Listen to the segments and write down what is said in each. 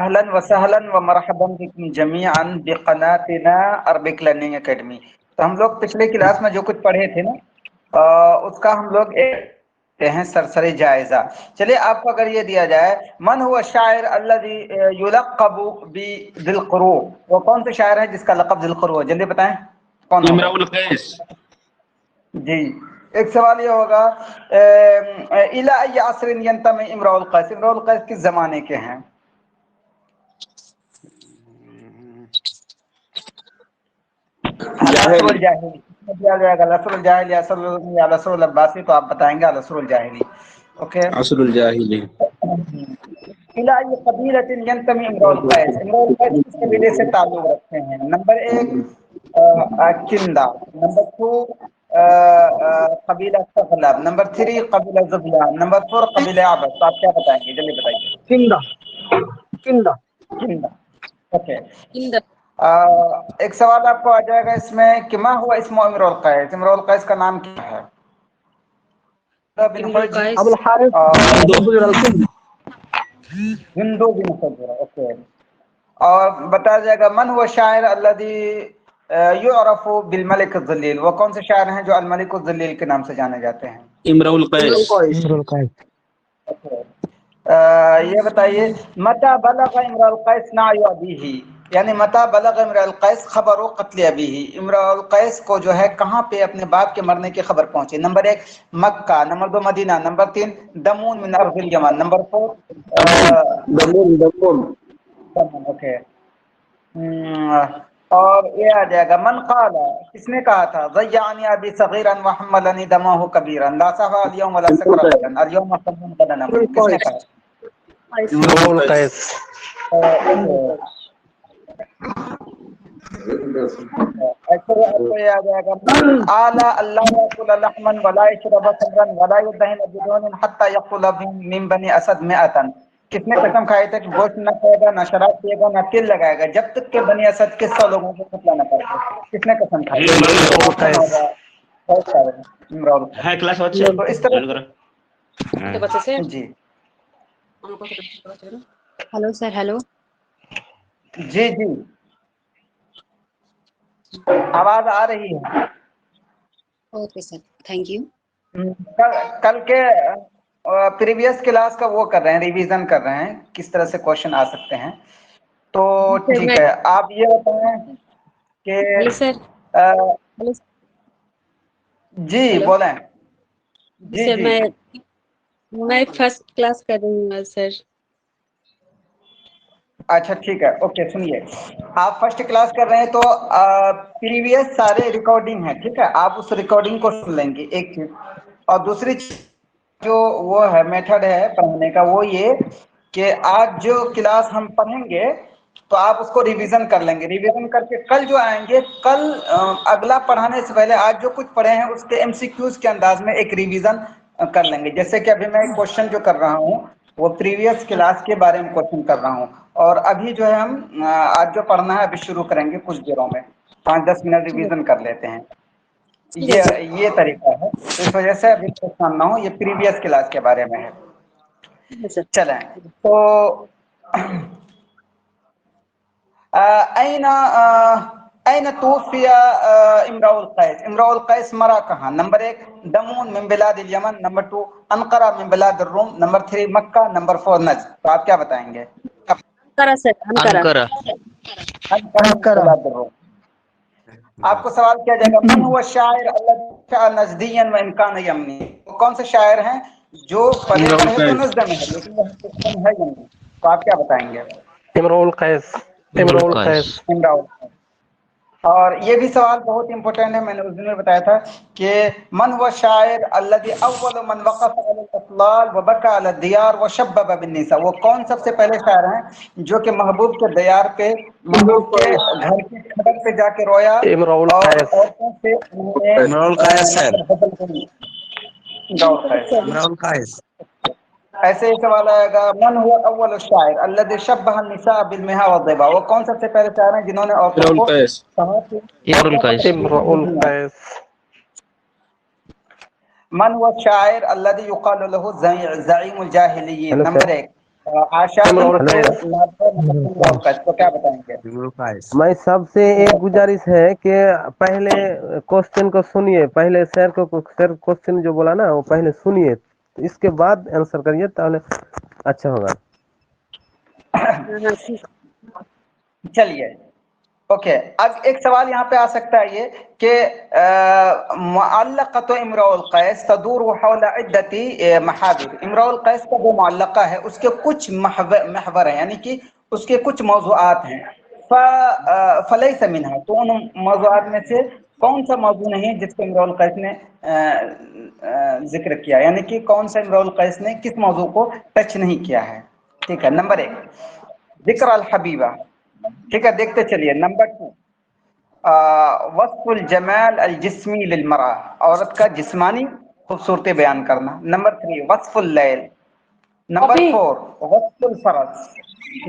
اہلاً و سہلاً و مرحباً بکم جمیعاً بقناتنا عربک لرننگ اکیڈمی۔ تو ہم لوگ پچھلے کلاس میں جو کچھ پڑھے تھے نا اس کا ہم لوگ ہیں سرسری جائزہ۔ چلیے آپ کو اگر یہ دیا جائے من هو الشاعر الذي يلقب بذي القروء، وہ کون سے شاعر ہے جس کا لقب ذی القروء ہے؟ جلدی بتائیں کون ہوگا؟ امرؤ القیس۔ جی ایک سوال یہ ہوگا الی ای عصر ینتمي امرؤ القیس، امرؤ القیس کس زمانے کے ہیں؟ العصر الجاہلی دیا جائے گا، العصر الجاہلی، العصر العباسی، تو آپ بتائیں گے العصر الجاہلی۔ اوکے، عصر الجاہلی۔ الی ای قبیلۃ ینتمي امرؤ القیس، امرؤ القیس کس قبیلے سے تعلق رکھتے ہیں؟ نمبر ایک کندا، نمبر ٹو قبیلہ ثغلب، نمبر تھری قبیلہ زبیان، نمبر فور قبیلہ عبد۔ تو آپ کیا بتائیں گے؟ جلدی بتائیے۔ کندا کندا کندا، اوکے۔ ایک سوال آپ کو آ جائے گا اس میں کہ ما ہوا اسم امرؤ القیس، امرؤ القیس کا نام کیا ہے؟ بن حج، ابو الحارث بن الکند، ہندو بن حجر، اوکے۔ اور بتایا جائے گا من ہوا شاعر الذي یعرف بالملک الذلیل، وہ کون سے شاعر ہیں جو الملک الذلیل کے نام سے جانے جاتے ہیں؟ امرؤ القیس۔ یہ بتائیے متى بلغ امرؤ القیس نعی ابیہ، یعنی متى بلغ امرؤ القیس خبر قتل ابیہ، امرؤ القیس کو جو ہے کہاں پہ اپنے باپ کے مرنے کی خبر پہنچی؟ نمبر ایک مکہ، نمبر دو مدینہ، نمبر تین دمون من ارض الیمن، نمبر فور دمون اوکے۔ اور یہ آ جائے گا من قال، کس نے کہا تھا ضیعنی ابی صغیرا وحملنی دمہ کبیرا لا صفا اليوم ولا سکر غدا اليوم قوم غدا نمون، کس نے کہا؟ امرؤ القیس۔ ایسے آپ کو یہ آ جائے گا من آل اللہ یاکل لحما ولا یشرب خمرا ولا یدہن بدون حتی یقتل من بنی اسد مئتا، کس نے قسم کھائی تھا کہ گوشت نہ کھائے گا، نہ شراب پیے گا، نہ تل لگائے گا جب تک کہ بنی اسد کے 100 لوگوں کو قتل نہ کر دے؟ کس نے قسم کھائی؟ امرؤ آپشن القیس۔ ہوگا بہت سارے امرؤ القیس۔ ہاں کلاس اچھا تو اس طرح سے جی ہلو سر، ہلو جی جی آواز آ رہی ہے۔ Okay sir, thank you. کل کے پریویس کلاس کا وہ کر رہے ہیں، ریویژن کر رہے ہیں کس طرح سے کوشچن آ سکتے ہیں۔ تو سر ٹھیک میں ہے، آپ یہ بتائیں کہ ہلو سر، ہلو جی ہلو بولیں۔ جی سر، جی میں فرسٹ کلاس کر رہی ہوں سر۔ اچھا ٹھیک ہے، اوکے سنیے، آپ فرسٹ کلاس کر رہے ہیں تو پریویس سارے ریکارڈنگ ہیں، ٹھیک ہے، آپ اس ریکارڈنگ کو سن لیں گے، ایک چیز۔ اور دوسری چیز جو وہ ہے میتھڈ ہے پڑھنے کا، وہ یہ کہ آج جو کلاس ہم پڑھیں گے تو آپ اس کو ریویژن کر لیں گے، ریویژن کر کے کل جو آئیں گے، کل اگلا پڑھانے سے پہلے آج جو کچھ پڑھے ہیں اس کے ایم سی کیوز کے انداز میں ایک ریویژن کر لیں گے۔ جیسے کہ ابھی میں ایک کوشچن جو کر رہا ہوں وہ پریویس کلاس کے بارے میں کوشچن کر رہا ہوں، اور ابھی جو ہے ہم آج جو پڑھنا ہے ابھی شروع کریں گے کچھ دنوں میں، 5-10 منٹ ریویژن کر لیتے ہیں۔ ٹھیک ہے سر، یہ طریقہ ہے، تو اس وجہ سے ابھی پریشان نہ ہوں، یہ پریویس کلاس کے بارے میں ہے۔ ٹھیک ہے سر۔ چلیں تو این توفی امرؤ القیس، امرؤ القیس مرا کہاں؟ نمبر ایک دمون من بلاد الیمن، نمبر ٹو انقرہ من بلاد الروم، نمبر تھری مکہ، نمبر فور نجد۔ تو آپ کیا بتائیں گے؟ انکارا سر، انکارا۔ انقرہ۔ انقرہ من انقرہ۔ بلاد الروم۔ آپ کو سوال کیا جائے گا من هو الشاعر الذي شاء نجديا وان كان یمنی، وہ کون سے شاعر ہیں جو پلے امرؤ پڑھے تو القیس۔ نجد میں ہے لیکن وہ حقیقتاً ہے یمنی؟ تو آپ کیا بتائیں گے؟ امرؤ القیس۔ امرؤ امرؤ القیس۔ القیس۔ امراؤ۔ اور یہ بھی سوال بہت امپورٹنٹ ہے، میں نے اس دن میں بتایا تھا کہ من هو الشاعر الذي اول من وقف على الاطلال وبكى على الديار وشبب بالنساء، وہ کون سب سے پہلے شاعر ہیں جو کہ محبوب کے دیار پہ، محبوب کے گھر کی کھڑک پہ جا کے رویا امرؤ اور القیس۔ عورتوں سے انہوں نے امرؤ القیس سر، غزل سنی۔ امراؤ القیس۔ امرؤ القیس۔ ایسے ہی سوال آئے گا من هو اول الشاعر الذي شبه النساء بالمها والضبا، وہ کون سب سے پہلے شاعر ہیں جنہوں نے عورتوں امرؤ کو القیس۔ امرؤ القیس۔ امرؤ القیس۔ من هو الشاعر الذي يقال له زعيم الجاهليين؟ Hello number sir. ایک आशा तो क्या बताएंगे? मैं सबसे एक गुजारिश है कि पहले क्वेश्चन को सुनिए, पहले सर क्वेश्चन जो बोला ना वो पहले सुनिए, तो इसके बाद आंसर करिए, ताहले अच्छा होगा। चलिए ओके, अब एक सवाल यहाँ पे आ सकता है ये कि मुअल्लक़तु इम्रुउल क़ैस तदूरु हौला इद्दती महाविर। इम्रुउल क़ैस का जो मुअल्लक़ा है उसके कुछ महवर हैं, यानी कि उसके कुछ मौज़ूआत हैं। फलैस मिन्हा, तो उन मौज़ूआत में से कौन सा मौजू नहीं जिसको इम्रुउल क़ैस ने जिक्र किया, यानी कि कौन सा इम्रुउल क़ैस ने किस मौजू को टच नहीं किया है। ठीक है, नंबर 1 ज़िक्र अल हबीबा। ठीक है, देखते चलिए। नंबर 2 वस्फुल जमाल अल जिस्मी लिल मरा, औरत का जिस्मानी खूबसूरती बयान करना। नंबर 3 वस्फुल लैल। नंबर 4 वस्फुल फरस।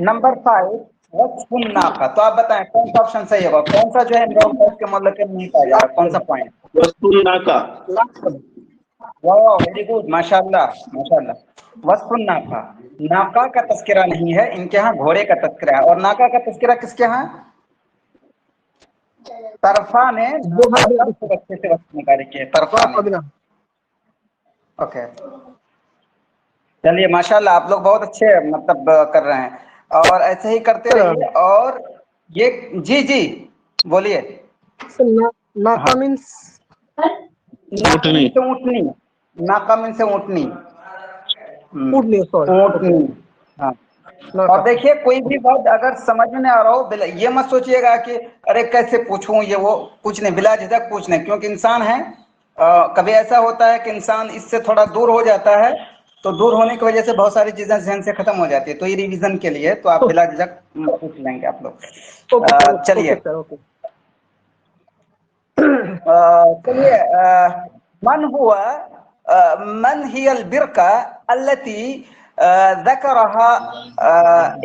नंबर 5 वस्फुल नाका। तो आप बताएं कौन सा ऑप्शन सही होगा, कौन सा जो है इम्रुउल क़ैस के मुअल्लक़ में नहीं पाया जा रहा, कौन सा पॉइंट? वस्तुल नाका। वाह, वेरी गुड, माशाल्लाह माशाल्लाह। वस्फुल नाका, नाका का तस्करा नहीं है, इनके यहाँ घोड़े का तस्करा है। और नाका का तस्करा किसके यहाँ? तरफा ने अच्छे से वक्त निकाले किए, तरफा ने। ओके, चलिए माशाल्लाह, आप लोग बहुत अच्छे मतलब कर रहे हैं, और ऐसे ही करते रहिए। और ये जी जी बोलिए। नाका मीन्स ऊँटनी। ऊँटनी, नाका मीन से ऊँटनी, ऊँटनी। ऊँटनी, हाँ। और देखिए, कोई भी वर्ड अगर समझ में आ रहा हो, ये मत सोचिएगा कि अरे कैसे पूछूं ये वो, कुछ नहीं, बिला झिझक पूछने, क्योंकि इंसान है। कभी ऐसा होता है कि इंसान इससे थोड़ा दूर हो जाता है, तो दूर होने की वजह से बहुत सारी चीजें जहन से खत्म हो जाती है। तो ये रिवीजन के लिए, तो आप बिला झिझक पूछ लेंगे आप लोग। चलिए चलिए, मन हुआ मन हियल बिरका अल्लती ज़करहा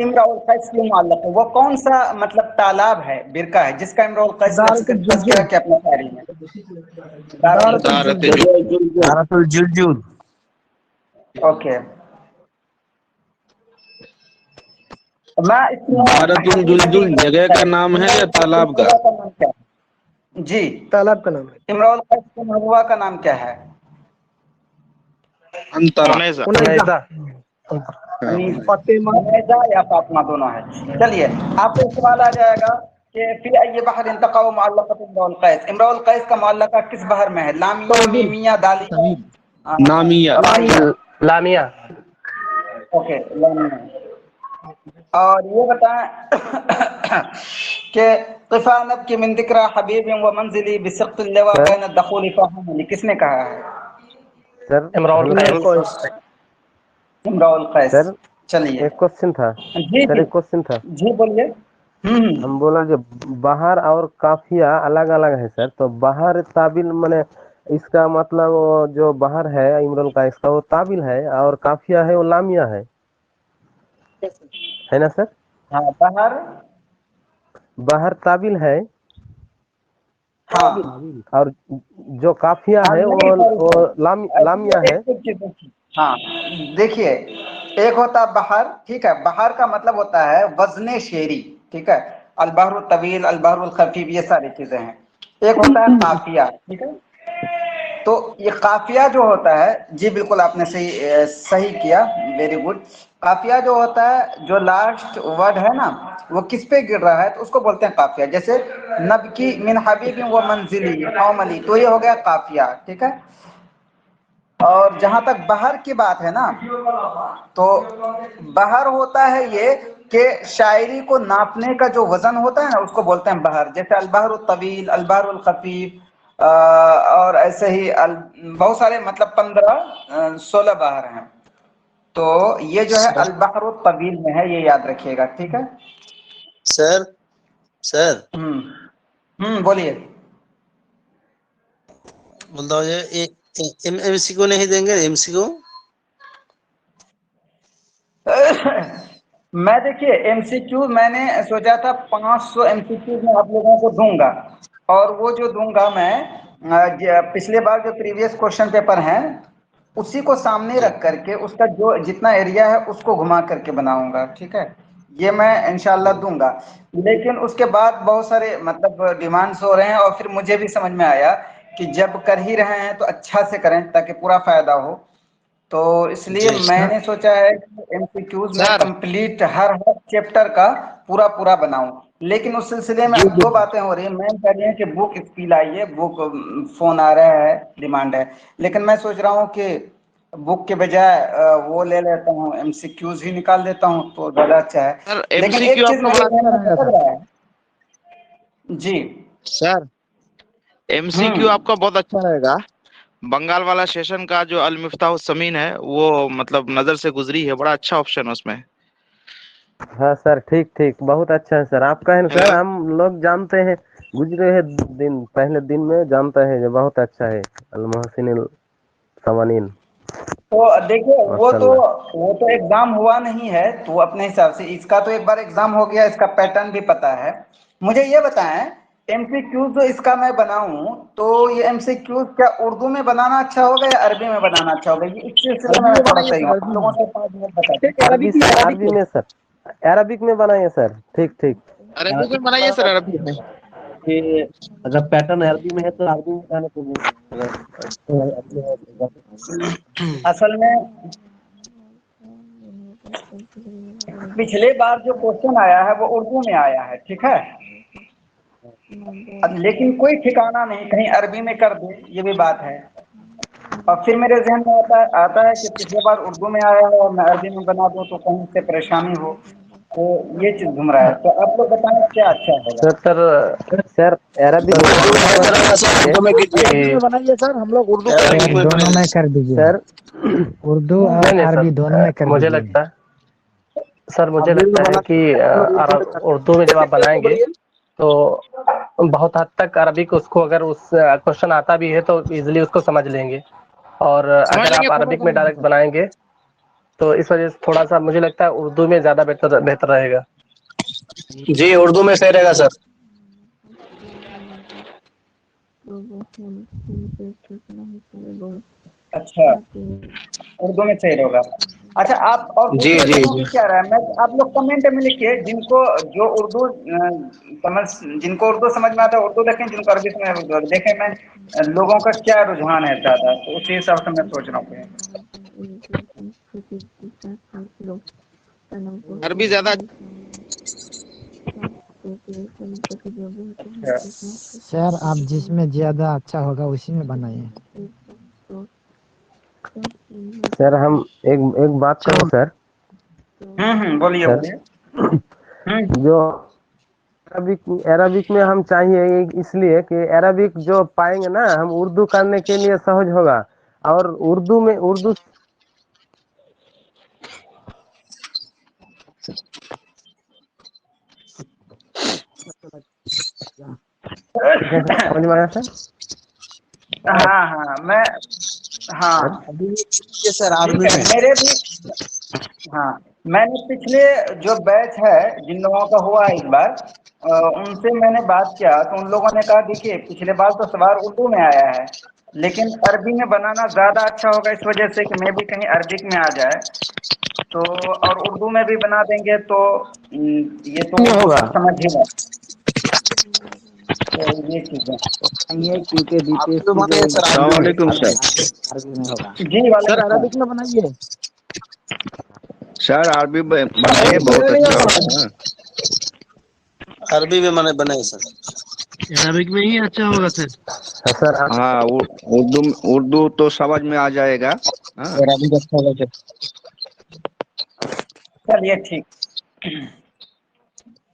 इम्रुउल क़ैस के मुअल्लक़, वो कौन सा मतलब तालाब है, बिरका है, जिसका इम्रुउल क़ैस ने तज़किरा किया अपने शायरी में? दारतुल जुलजुल। ओके, मैं दारतुल जुलजुल जगह का नाम है या तालाब का? जी, तालाब का नाम है। इम्रुउल क़ैस के महबूबा का नाम क्या है? अंतरा। फातिमा या फातिमा, दोनों है। चलिए, आपको सवाल आ जाएगा कि फी अय्यि बहरिन तक़अ मुअल्लक़तु इम्रुउल क़ैस, इम्रुउल क़ैस का मुअल्लक़ा किस बहर में है? लामिया, मीमिया, दालिया? नामिया। लामिया। ओके, लामिया। और ये बताएं कि क़िफ़ा नबकी मिन ज़िक्रा हबीबिन व मंज़िली बिसिक़्तिल लवा बैन दख़ूल फ़हमी, किसने कहा है? सर इम्रुउल क़ैस। इम्रुउल क़ैस। सर चलिए, एक क्वेश्चन था। जी सर जी एक क्वेश्चन था। जी बोलिए। हम बोला जो बाहर और काफिया अलग अलग है सर, तो बाहर ताबिल माने इसका मतलब वो जो बाहर है इम्रुउल क़ैस का वो ताबिल है, और काफिया है वो लामिया है ना सर? हाँ, बाहर ताबिल है, हाँ, और जो काफिया है वो लामिया है। हाँ, देखिए, एक होता है बहर, ठीक है, बहर का मतलब होता है वजने शेरी, ठीक है, अलबहरुल तवील, अलबहरुल खफीफ, ये सारी चीजें हैं। एक होता है काफिया, ठीक है। तो ये काफिया जो होता है, जी बिल्कुल आपने सही किया, वेरी गुड। काफिया जो होता है, जो लास्ट वर्ड है ना, वो किस पे गिर रहा है, तो उसको बोलते हैं काफिया। जैसे नबकी मिन हबीबिन व मंजिली कौमली, तो ये हो गया काफिया, ठीक है। और जहां तक बहर की बात है ना, तो बहर होता है ये कि शायरी को नापने का जो वजन होता है ना, उसको बोलते हैं बहर। जैसे अलबहरुल तवील, अलबहरुल खफीफ, और ऐसे ही बहुत सारे, मतलब 15-16 बहर हैं। तो ये जो है अलबहरुल तवील में है, ये याद रखिएगा, ठीक है। सर बोलिए। बोलता हूँ ये एमसीक्यू नहीं देंगे? एमसीक्यू मैं देखिए एमसीक्यू मैंने सोचा था 500 एमसीक्यू में आप लोगों को दूंगा, और वो जो दूंगा मैं पिछले बार जो प्रीवियस क्वेश्चन पेपर हैं उसी को सामने रख करके उसका जो जितना एरिया है उसको घुमा करके बनाऊंगा, ठीक है। ये मैं इंशाल्लाह दूंगा। लेकिन उसके बाद बहुत सारे मतलब डिमांड्स हो रहे हैं, और फिर मुझे भी समझ में आया कि जब कर ही रहे हैं तो अच्छा से करें ताकि पूरा फायदा हो। तो इसलिए जी मैंने सोचा है कि एमसीक्यूज में सर कंप्लीट हर चैप्टर का पूरा पूरा बनाऊं। लेकिन उस सिलसिले में अब दो बातें हो रही हैं। मैम कह रही है कि बुक स्किल आई है, बुक फोन आ रहा है, डिमांड है। लेकिन मैं सोच रहा हूँ कि बुक के बजाय वो ले लेता हूँ, एमसीक्यूज ही निकाल देता हूँ तो ज्यादा अच्छा है। सर लेकिन एक एमसीक्यू चीज आपका मेरे बड़ा ध्यान अच्छा में रहेगा खटक सर। रहा है जी। सर एमसीक्यू हम्म। आपका बहुत अच्छा रहेगा। बंगाल वाला सेशन का जो अल मिफ्ताह समीन है वो मतलब नजर से गुजरी है, बड़ा अच्छा ऑप्शन है उसमें। हाँ सर, ठीक ठीक, बहुत अच्छा है सर। आप कहें सर, हेलो हम लोग जानते हैं, गुजरे हैं दिन, पहले दिन में जानते हैं जो बहुत अच्छा है अल मोहसिन सवानीन। तो देखिए माशाल्लाह। वो तो एग्जाम हुआ नहीं है, तो अपने हिसाब से इसका तो एक बार एग्जाम हो गया, इसका पैटर्न भी पता है। मुझे ये बताएं, एमसीक्यूज जो इसका मैं बनाऊं तो ये एमसीक्यूज क्या उर्दू में बनाना अच्छा होगा या अरबी में बनाना अच्छा होगा? ये इस सिलसिले में अरबी मैं में थोड़ा बनाइए सही सर, हूँ, आप अरबी लोगों में। से 5 मिनट बता ठीक दीजिए। अरबी अरबिक में, अरबिक अरबी में। में सर, अरबिक में बनाइए सर, ठीक ठीक। अरबिक में बनाइए सर, अरबिक में। कि अगर पैटर्न अरबी में है तो अरबी में बनाने को असल में पिछले बार जो क्वेश्चन आया है वो उर्दू में आया है, ठीक है। अब लेकिन कोई ठिकाना नहीं, कहीं अरबी में कर दे, ये भी बात है। और फिर मेरे जहन में आता है कि पिछले बार उर्दू में आया है और मैं अरबी में बना दूं तो कहीं से परेशानी हो। तो ये चीज घूम रहा है। तो आप लोग बताएं क्या अच्छा होगा। सर अरबिक में उर्दू में हम कराना सर, उर्दू में कीजिए। अरबिक में बनाइए सर, हम लोग उर्दू अरबिक करेंगे। में दोनों में बनाइए। कर दीजिए, सर उर्दू और नहीं नहीं अरबी दोनों में सर, कर मुझे दीजिए। लगता है सर, मुझे अरबी में लगता है कि बनाइए सर, हम लोग उर्दू में करेंगे। उर्दू में जब आप बनाएंगे तो बहुत हद तक अरबिक उसको, अगर उस क्वेश्चन आता भी है तो इजीली उसको समझ लेंगे। और समझ अगर लेंगे, आप कवर अरबिक कर में लेंगे डायरेक्ट सर। बनाएंगे तो इस वजह से थोड़ा सा मुझे लगता है उर्दू में ज्यादा बेहतर रहेगा। जी उर्दू में सही रहेगा सर। अच्छा, उर्दू में सही होगा। अच्छा, आप और जी दूसरे जी लोगों जी। की क्या राय है? मैं आप लोग कमेंट में लिखिए जिनको जो उर्दू समझ जिनको उर्दू समझ में आता है उर्दू लिखें, जिनको अरबी समझ में उर्दू देखें। मैं लोगों का क्या रुझान है ज्यादा, तो उसी हिसाब से मैं सोच रहा हूँ। अरबी ज्यादा। अच्छा, सर आप जिसमें ज्यादा अच्छा होगा उसी में बनाइए। सर हम एक बात कहूँ सर। बोलिए सर बोलिए। हम्म। जो अरबिक में हम चाहिए इसलिए कि अरबिक जो पाएंगे ना हम उर्दू करने के लिए सहज होगा। और उर्दू में उर्दू समझ में आया सर? हाँ हाँ, मैं हाँ अरबी में कीजिए सर, ठीक अरबी है। में। मेरे भी हाँ, मैंने पिछले जो बैच है जिन लोगों का हुआ है इस बार, उनसे मैंने बात किया तो उन लोगों ने कहा देखिए पिछले बार तो सवाल उर्दू में आया है, लेकिन अरबी में बनाना ज़्यादा अच्छा होगा, इस वजह से कि मैं भी कहीं अरबिक में आ जाए तो, और उर्दू में भी बना देंगे तो ये तो में उर्दू होगा। सब समझ ही गए। तो ये चीज़ें ये क्योंकि अरबी बीपीएससी में जो बनाइए सर, एग्जाम अरबी अस्सलाम में। है वालेकुम सर। अरबी में होगा। जी सर वालेकुम अरबिक सलाम। में बनाइए। सर अरबी बनाइए, बहुत अच्छा होगा। अरबी में बनाइए सर। अरबिक में ही अच्छा होगा सर। सर हाँ उर्दू उर्दू तो समझ में आ जाएगा। हाँ अरबिक अच्छा होगा सर। चलिए ठीक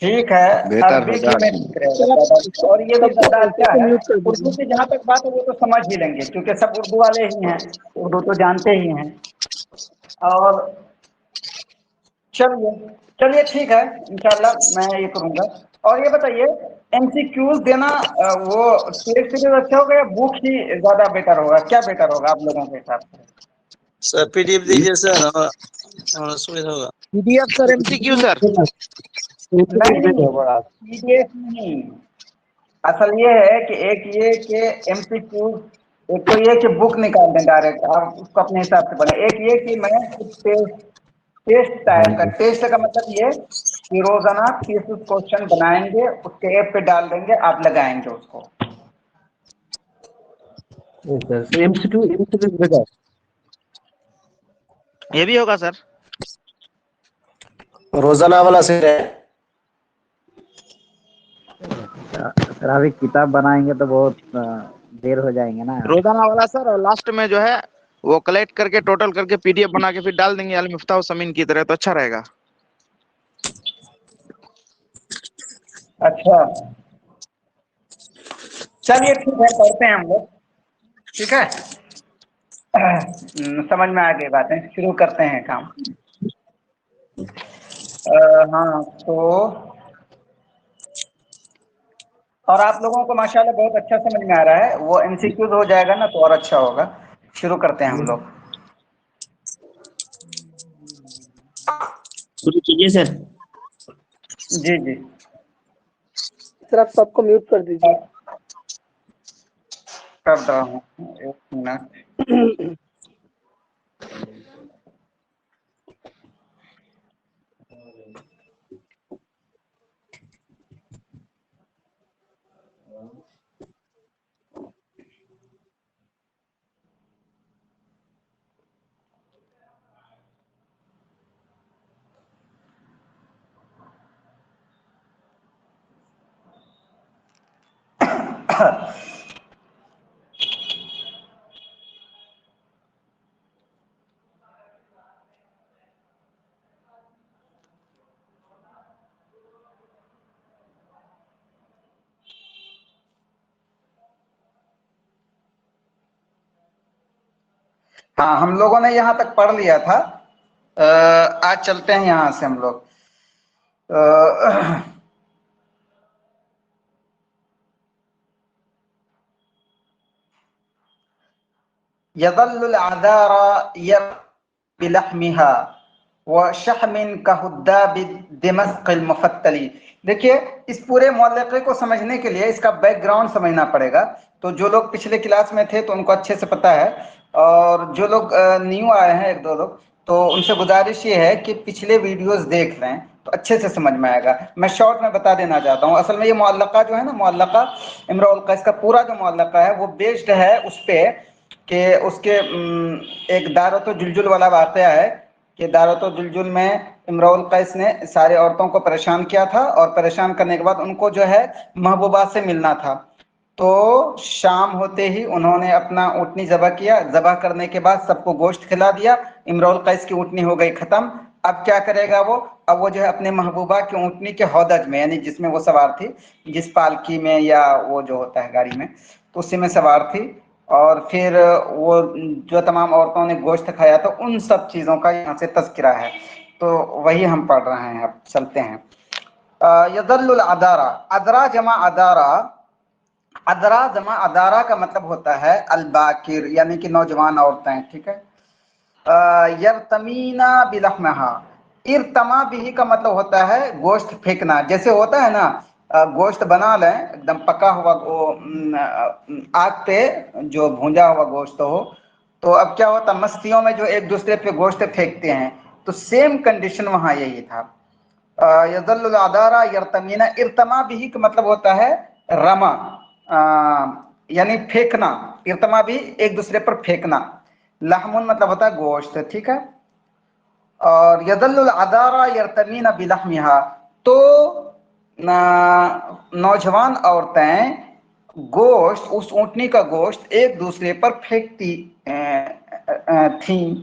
ठीक है। बेहतर अरबी होगा। की में ठीक रहेगा ज़्यादा, और ये भी ज़्यादा अच्छा है। उर्दू की जहाँ तक बात है वो तो समझ ही लेंगे क्योंकि सब उर्दू वाले ही हैं, उर्दू तो जानते ही हैं। और चलिए चलिए ठीक है, इंशाल्लाह मैं ये करूँगा। और ये बताइए, एमसीक्यूज देना वो टेस्ट सीरीज अच्छा होगा या बुक ही ज़्यादा बेटर होगा? क्या बेटर होगा आप लोगों के हिसाब से? सर पीडीएफ दीजिए सर, सुविधा होगा। PDF sir, MCQ sir. नहीं, पीडीएफ नहीं। असल ये है कि एक ये कि एमसीक्यूज एक तो ये कि बुक निकाल दें डायरेक्ट, आप उसको अपने हिसाब से बने। एक ये कि मैं टेस्ट टाइप का, टेस्ट का मतलब ये कि रोजाना 30 क्वेश्चन बनाएंगे, उसके ऐप पे डाल देंगे, आप लगाएंगे उसको। एमसीक्यू भेजा ये भी होगा सर। रोजाना वाला से है। सर अभी किताब बनाएंगे तो बहुत देर हो जाएंगे ना। रोजाना वाला सर, और लास्ट में जो है वो कलेक्ट करके टोटल करके पीडीएफ बना के फिर डाल देंगे अल मिफ्ताह समीन की तरह, तो अच्छा रहेगा। अच्छा चलिए ठीक है, पढ़ते हैं हम लोग, ठीक है। समझ में आ गई बातें, शुरू करते हैं काम। हाँ तो और आप लोगों को माशाल्लाह बहुत अच्छा समझ में आ रहा है, वो एमसीक्यूज हो जाएगा ना तो और अच्छा होगा। शुरू करते हैं हम लोग। शुरू कीजिए सर। जी जी सर आप सबको म्यूट कर दीजिए। कर रहा हूँ, एक मिनट। हाँ हम लोगों ने यहाँ तक पढ़ लिया था। आज चलते हैं यहाँ से हम लोग। यदल्लुल अदारा बिलहमिहा व शहमिन कहुद्दाबि दिमस्किल मुफत्तली। देखिए इस पूरे मुअल्लक़े को समझने के लिए इसका बैकग्राउंड समझना पड़ेगा। तो जो लोग पिछले क्लास में थे तो उनको अच्छे से पता है, और जो लोग न्यू आए हैं एक दो लोग, तो उनसे गुजारिश ये है कि पिछले वीडियोस देख लें तो अच्छे से समझ में आएगा। मैं शॉर्ट में बता देना चाहता हूँ। असल में ये मुअल्लक़ा जो है ना, मुअल्लक़ा इम्रुल क़ैस का पूरा जो मुअल्लक़ा है वो बेस्ड है उस पे कि उसके एक दारतो जुलजुल वाला वाक़या है कि दारतो जुलजुल में इम्रुल क़ैस ने सारे औरतों को परेशान किया था, और परेशान करने के बाद उनको जो है महबूबा से मिलना था। तो शाम होते ही उन्होंने अपना ऊँटनी ज़बह किया, ज़बह करने के बाद सबको गोश्त खिला दिया, इम्रुल क़ैस की ऊँटनी हो गई ख़त्म। अब क्या करेगा वो? अब वो जो है अपने महबूबा की ऊँटनी के हौदज में, यानी जिसमें वो सवार थी, जिस पालकी में या वो जो होता है गाड़ी में, तो उसी में सवार थी, और फिर वो जो तमाम औरतों ने गोश्त खाया तो उन सब चीज़ों का यहाँ से तज़किरा है। तो वही हम पढ़ रहे हैं, अब चलते हैं। यदल्लुल अदारा, अदरा जमा अदारा, अदरा जमा अदारा का मतलब होता है अलबाकिर, यानी कि नौजवान औरतें, ठीक है। यरतमीना बिलहमहा, इरतमा बिही का मतलब होता है गोश्त फेंकना। जैसे होता है ना, गोश्त बना लें एकदम पका हुआ, आग पे जो भूंजा हुआ गोश्त हो, तो अब क्या होता, मस्तियों में जो एक दूसरे पे गोश्त फेंकते हैं, तो सेम कंडीशन वहाँ यही था। यदल्लुल अदारा यरतमीना, इरतमा बिही का मतलब होता है रमा, यानी फेंकना। इरतमा भी एक दूसरे पर फेंकना। लहमुन मतलब होता है गोश्त, ठीक है। और यदल्लुल अदारा यरतमीना बिलहमिहा, तो नौजवान औरतें गोश्त, उस ऊँटनी का गोश्त एक दूसरे पर फेंकती थीं।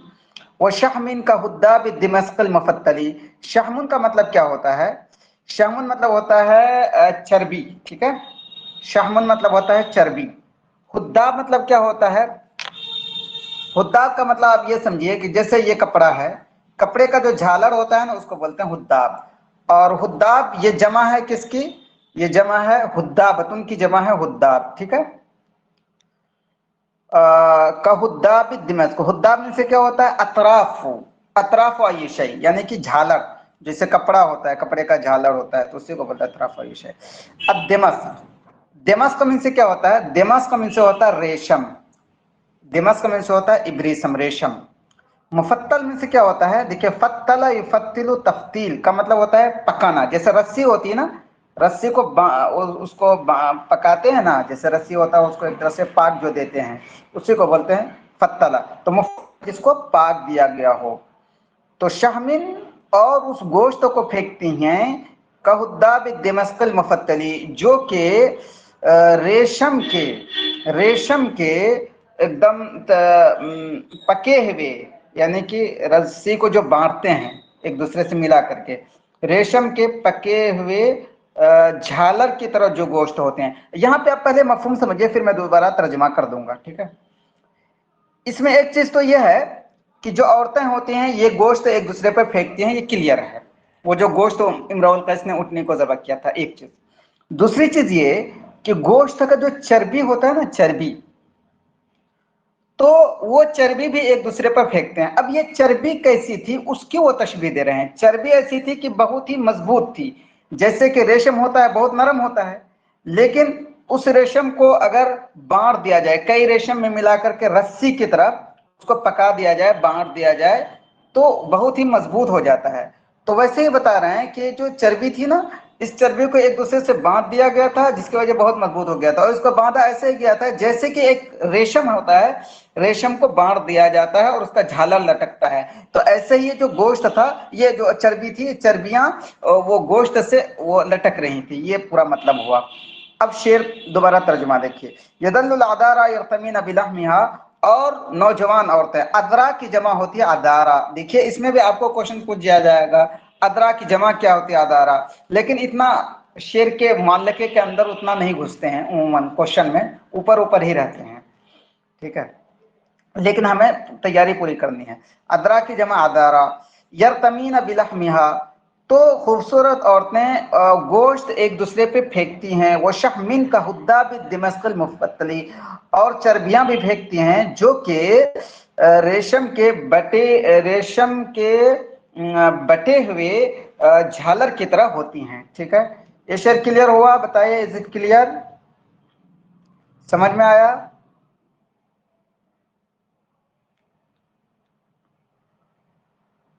वो शहमिन का हुद्दाब दिमस्किल मुफत्तली, शहमुन का मतलब क्या होता है? शहमुन मतलब होता है चर्बी, ठीक है। शहमुन मतलब होता है चर्बी। हुद्दाब मतलब क्या होता है? हुद्दाब का मतलब आप ये समझिए कि जैसे ये कपड़ा है, कपड़े का जो झालर होता है ना, उसको बोलते हैं हुद्दाब। और हुद्दाब ये जमा है किसकी? ये जमा है हुद्दाबतुन की, जमा है हुद्दाब, ठीक है। का हुद्दाब दिमस्क, हुद्दाब में से क्या होता है? अतराफ, अतराफ ये शय, यानी कि झालर, जैसे कपड़ा होता है, कपड़े का झालर होता है, तो उसी को बोलता है अतराफ ये शय। अब दिमस्क, दिमस्क में से क्या होता है? दिमस्क में से होता है रेशम, दिमस्क में से होता है इब्रीसम, रेशम। मुफत्तल में से क्या होता है, देखिए फत्तला युफत्तिलु तफ्तील का मतलब होता है पकाना। जैसे रस्सी होती है ना, रस्सी को उसको पकाते हैं ना, जैसे रस्सी होता है उसको एक तरह से पाक जो देते हैं उसी को बोलते हैं फत्तला। तो जिसको पाक दिया गया हो। तो शहमिन और उस गोश्त को फेंकती हैं कहुद्दाब दिमस्कल मुफत्तली, जो कि रेशम के एकदम पके हुए, यानी कि रस्सी को जो बांटते हैं एक दूसरे से मिला करके, रेशम के पके हुए झालर की तरह जो गोश्त होते हैं। यहाँ पे आप पहले मफहूम समझिए, फिर मैं दोबारा तर्जुमा कर दूंगा, ठीक है। इसमें एक चीज तो यह है कि जो औरतें होती हैं ये गोश्त एक दूसरे पर फेंकती हैं, ये क्लियर है। वो जो गोश्त इमराउल कैस ने उठनी को ज़बह किया था, एक चीज। दूसरी चीज ये कि गोश्त का जो चर्बी होता है ना, चर्बी, तो वो चर्बी भी एक दूसरे पर फेंकते हैं। अब ये चर्बी कैसी थी उसकी वो तशबीह दे रहे हैं। चर्बी ऐसी थी कि बहुत ही मजबूत थी, जैसे कि रेशम होता है बहुत नरम होता है, लेकिन उस रेशम को अगर बांट दिया जाए, कई रेशम में मिलाकर के रस्सी की तरफ उसको पका दिया जाए, बांट दिया जाए, तो बहुत ही मजबूत हो जाता है। तो वैसे ही बता रहे हैं कि जो चर्बी थी ना, इस चर्बी को एक दूसरे से बांध दिया गया था, जिसकी वजह बहुत मजबूत हो गया था। और इसको बांधा ऐसे गया था जैसे कि एक रेशम होता है, रेशम को बांध दिया जाता है और उसका झालर लटकता है। तो ऐसे ही जो गोश्त था, ये जो चर्बी थी, चर्बियां वो गोश्त से वो लटक रही थी, ये पूरा मतलब हुआ। अब शेर दोबारा तर्जुमा देखिए, यदल्लुल अदारा यरतमीन बिलहमिहा, और नौजवान औरतें, अदरा की जमा होती है अदारा। देखिए इसमें भी आपको क्वेश्चन पूछ दिया जाएगा, अदरा की जमा क्या होती है, अदारा। लेकिन इतना शेर के मालके के अंदर उतना नहीं घुसते हैं, उम्मन क्वेश्चन में ऊपर ऊपर ही रहते हैं, ठीक है। लेकिन हमें तैयारी पूरी करनी है। अदरा की जमा अदारा, यरतमीन बिलहमिहा, तो खूबसूरत औरतें गोश्त एक दूसरे पे फेंकती हैं। वो शहमिन का हुद्दा भी दिमस्कल मुफत्तली, और चर्बियां भी फेंकती हैं जो कि रेशम के बटे हुए झालर की तरह होती हैं, ठीक है। ये शेर क्लियर हुआ, बताइए, इज इट क्लियर, समझ में आया?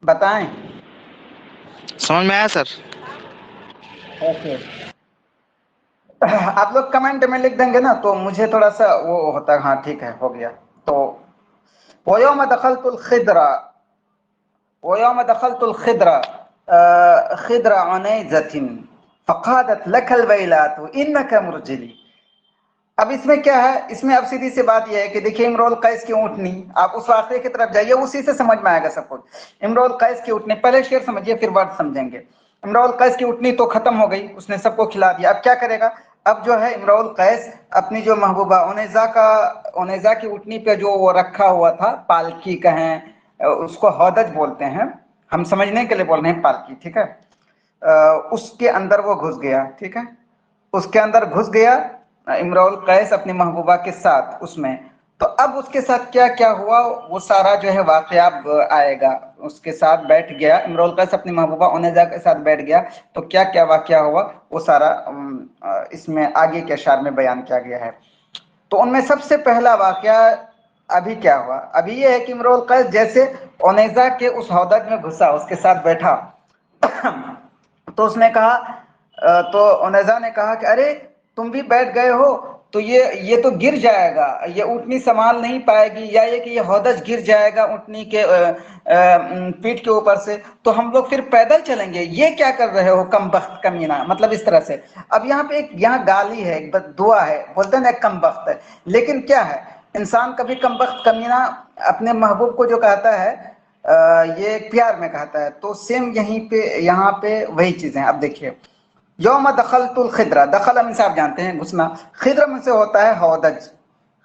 बताएं। समझ में आया सर? ओके, आप लोग कमेंट में लिख देंगे ना तो मुझे थोड़ा सा वो होता है। हाँ ठीक है, हो गया। तो वयौम दखलतुल खिद्रा, वयौम दखलतुल खिद्रा खिद्रा उनैज़तिन फक़ादत लकल वैलातु इन्नका मुरजिली। अब इसमें क्या है, इसमें अब सीधी सी बात यह है कि देखिए इमरुल कैस की ऊँटनी, आप उस वाक़े की तरफ जाइए, उसी से समझ में आएगा सब कुछ। इमरुल कैस की ऊँटनी, पहले शेर समझिए फिर वर्ड समझेंगे। इमरुल कैस की ऊँटनी तो खत्म हो गई, उसने सबको खिला दिया। अब क्या करेगा, अब जो है इमरुल कैस अपनी जो महबूबा ओनेजा की ऊँटनी पे जो वो रखा हुआ था, पालकी कहें, उसको हौदज बोलते हैं, हम समझने के लिए बोल रहे हैं पालकी, ठीक है। उसके अंदर वो घुस गया, ठीक है। उसके अंदर घुस गया इमरुल कैस अपनी महबूबा के साथ उसमें। तो अब उसके साथ क्या क्या हुआ वो सारा जो है वाक़या आएगा। उसके साथ बैठ गया इमरुल कैस, अपनी महबूबा ओनेजा के साथ बैठ गया, तो क्या क्या वाक़या हुआ वो सारा इसमें आगे के अशार में बयान किया गया है। तो उनमें सबसे पहला वाक़या अभी क्या हुआ, अभी ये है कि इमरुल कैस जैसे ओनेजा के उस हौदज में घुसा, उसके साथ बैठा तो उसने कहा, तो ओनेजा ने कहा कि अरे तुम भी बैठ गए हो, तो ये तो गिर जाएगा, ये ऊँटनी संभाल नहीं पाएगी, या ये कि ये हौदज गिर जाएगा ऊँटनी के पीठ के ऊपर से, तो हम लोग फिर पैदल चलेंगे, ये क्या कर रहे हो कमबख्त कमीना, मतलब इस तरह से। अब यहाँ पे एक यहाँ गाली है, एक दुआ है, बोलते हैं ना कमबख्त है, लेकिन क्या है, इंसान कभी कमबख्त कमीना अपने महबूब को जो कहता है ये प्यार में कहता है। तो सेम यहीं पे यहाँ पे वही चीजें। अब देखिए, यौम दखलतुल खिद्रा, दखल में से आप जानते हैं घुसना, खिद्र में से होता है हौदज,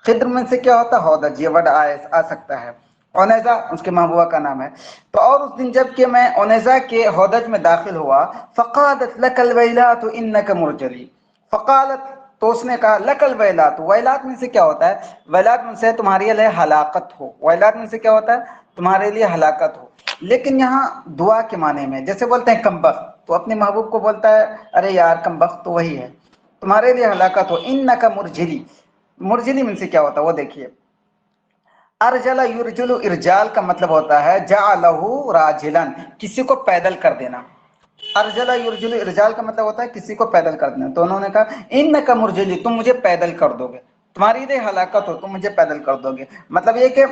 खिद्र में से क्या होता है हौदज, ये वर्ड आ सकता है। ओनेजा उसके महबूबा का नाम है। तो और उस दिन जब कि मैं ओनेजा के हौदज में दाखिल हुआ, फ़क़ादत लकल वैलातु इन्नका मुरजली, फ़क़ालत, तो उसने कहा लकल वैलात, वैलात में से क्या होता है, वैलात में से तुम्हारे लिए हलाकत हो, वैलात में से क्या होता है, तुम्हारे लिए हलाकत हो। लेकिन यहाँ दुआ के माने में, जैसे बोलते हैं कमबख्त, तो अपने महबूब को बोलता है अरे यार कमबख्त तो वही है, तुम्हारे लिए हलाकत हो। इन्नका मुरजिली, मुरजिली में से क्या होता है वो देखिए, अरजला युरजुलु, इरजाल का मतलब होता है जअलहु राजिलन, किसी को पैदल कर देना। अरजला युरजुलु इरजाल का मतलब होता है किसी को पैदल कर देना। तो उन्होंने कहा इन्नका मुरजली, तुम मुझे पैदल कर दोगे, तुम्हारी दे हलाकत हो, तुम मुझे पैदल कर दोगे। मतलब ये कि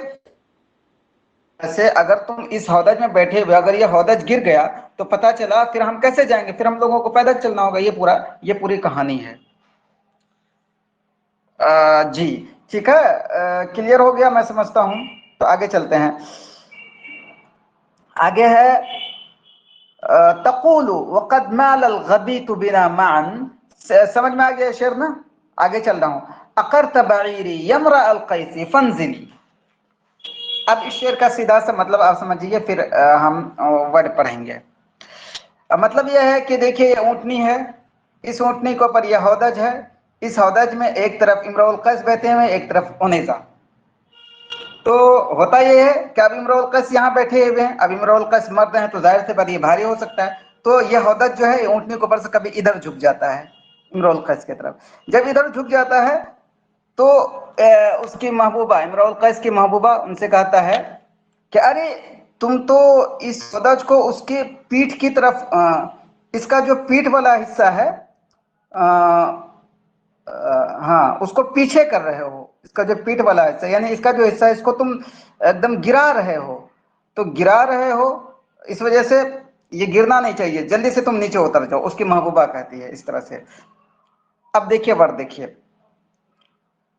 ऐसे अगर तुम इस हौदज में बैठे हुए, अगर ये हौदज गिर गया तो पता चला फिर हम कैसे जाएंगे, फिर हम लोगों को पैदल चलना होगा। ये पूरी कहानी है। जी ठीक है, क्लियर हो गया मैं समझता हूं। तो आगे चलते हैं। आगे है तक़ूलु वक़द माल अल-गबीतु बिना मान, समझ में आ गया शेर ना? आगे चल रहा हूं। अक़रत बईरी यमरा अल-क़ैसी फंज़िली। अब इस शेर का सीधा सा मतलब आप समझिए, फिर हम वर्ड पढ़ेंगे। मतलब यह है कि देखिए ऊँटनी है, इस ऊँटनी के ऊपर यह हौदज है, इस हौदज में एक तरफ इम्रुल कैस बैठे हुए, एक तरफ उनैसा। तो होता यह है कि अब इम्रुल कैस यहाँ बैठे हुए हैं, अब इम्रुल कैस मर्द हैं तो जाहिर से बात ये भारी हो सकता है। तो यह हौदज जो है ऊँटनी के ऊपर से कभी इधर झुक जाता है इम्रुल कैस की तरफ। जब इधर झुक जाता है तो उसकी महबूबा, इम्रुल कैस की महबूबा उनसे कहता है कि अरे तुम तो इस हौदज को उसके पीठ की तरफ, इसका जो पीठ वाला हिस्सा है, हाँ उसको पीछे कर रहे हो। इसका जो पीठ वाला हिस्सा यानी इसका जो हिस्सा है इसको तुम एकदम गिरा रहे हो। तो गिरा रहे हो इस वजह से ये गिरना नहीं चाहिए, जल्दी से तुम नीचे उतर जाओ, उसकी महबूबा कहती है इस तरह से। अब देखिए वर्ड देखिए,